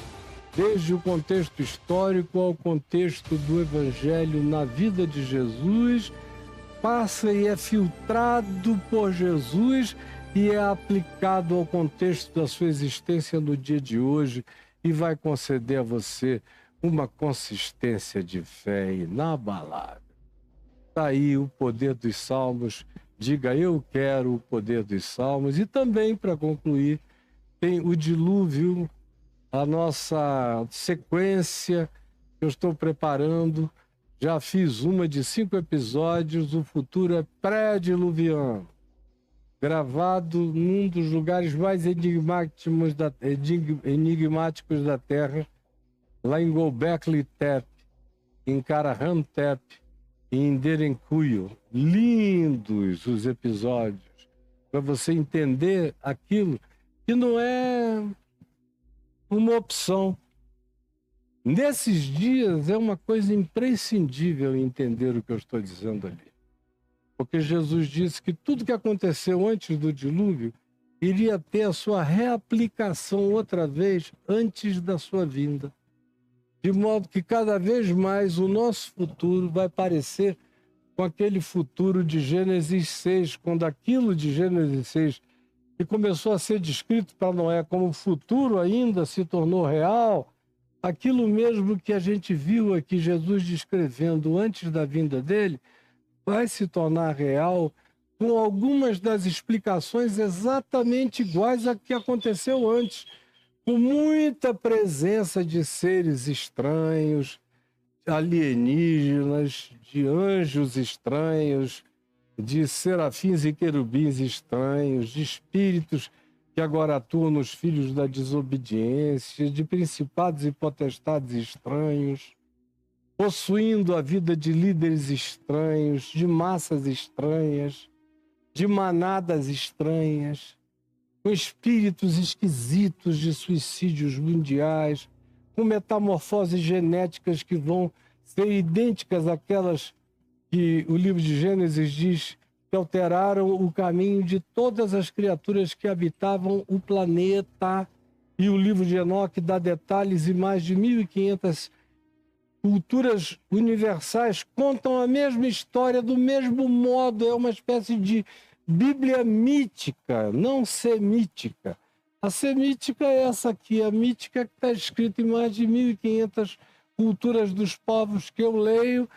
desde o contexto histórico ao contexto do Evangelho na vida de Jesus, passa e é filtrado por Jesus e é aplicado ao contexto da sua existência no dia de hoje e vai conceder a você uma consistência de fé inabalável. Está aí o poder dos Salmos. Diga, eu quero o poder dos Salmos. E também, para concluir, tem o dilúvio, a nossa sequência que eu estou preparando. Já fiz uma de 5 episódios, o futuro é pré-diluviano, gravado num dos lugares mais enigmáticos da Terra, lá em Göbekli Tepe, em Karahan Tepe, em Derenkuyu. Lindos os episódios, para você entender aquilo que não é uma opção. Nesses dias é uma coisa imprescindível entender o que eu estou dizendo ali. Porque Jesus disse que tudo que aconteceu antes do dilúvio iria ter a sua reaplicação outra vez antes da sua vinda. De modo que cada vez mais o nosso futuro vai parecer com aquele futuro de Gênesis 6, quando aquilo de Gênesis 6 que começou a ser descrito para Noé como futuro ainda se tornou real. Aquilo mesmo que a gente viu aqui Jesus descrevendo antes da vinda dele vai se tornar real com algumas das explicações exatamente iguais a que aconteceu antes, com muita presença de seres estranhos, alienígenas, de anjos estranhos, de serafins e querubins estranhos, de espíritos que agora atuam nos filhos da desobediência, de principados e potestades estranhos, possuindo a vida de líderes estranhos, de massas estranhas, de manadas estranhas, com espíritos esquisitos de suicídios mundiais, com metamorfoses genéticas que vão ser idênticas àquelas que o livro de Gênesis diz que alteraram o caminho de todas as criaturas que habitavam o planeta. E o livro de Enoque dá detalhes e mais de 1.500 culturas universais contam a mesma história do mesmo modo. É uma espécie de Bíblia mítica, não semítica. A semítica é essa aqui, a mítica que está escrita em mais de 1.500 culturas dos povos que eu leio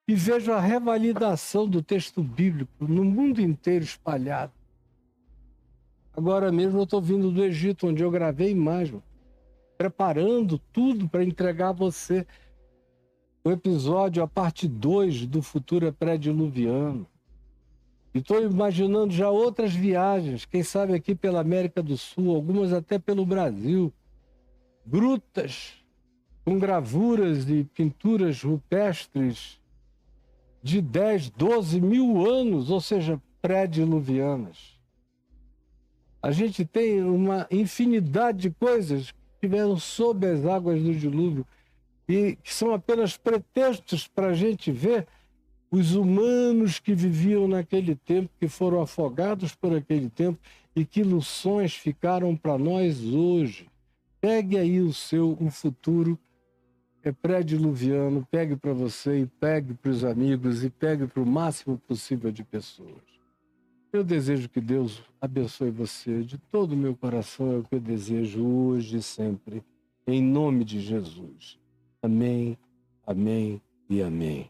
e vejo a revalidação do texto bíblico no mundo inteiro espalhado. Agora mesmo eu estou vindo do Egito, onde eu gravei imagem, preparando tudo para entregar a você o episódio, a parte 2 do Futuro é Pré-Diluviano. E estou imaginando já outras viagens, quem sabe aqui pela América do Sul, algumas até pelo Brasil, grutas com gravuras e pinturas rupestres de 10, 12 mil anos, ou seja, pré-diluvianas. A gente tem uma infinidade de coisas que estiveram sob as águas do dilúvio e que são apenas pretextos para a gente ver os humanos que viviam naquele tempo, que foram afogados por aquele tempo e que lições ficaram para nós hoje. Pegue aí o futuro é pré-diluviano, pegue para você e pegue para os amigos e pegue para o máximo possível de pessoas. Eu desejo que Deus abençoe você de todo o meu coração, é o que eu desejo hoje e sempre, em nome de Jesus. Amém, amém e amém.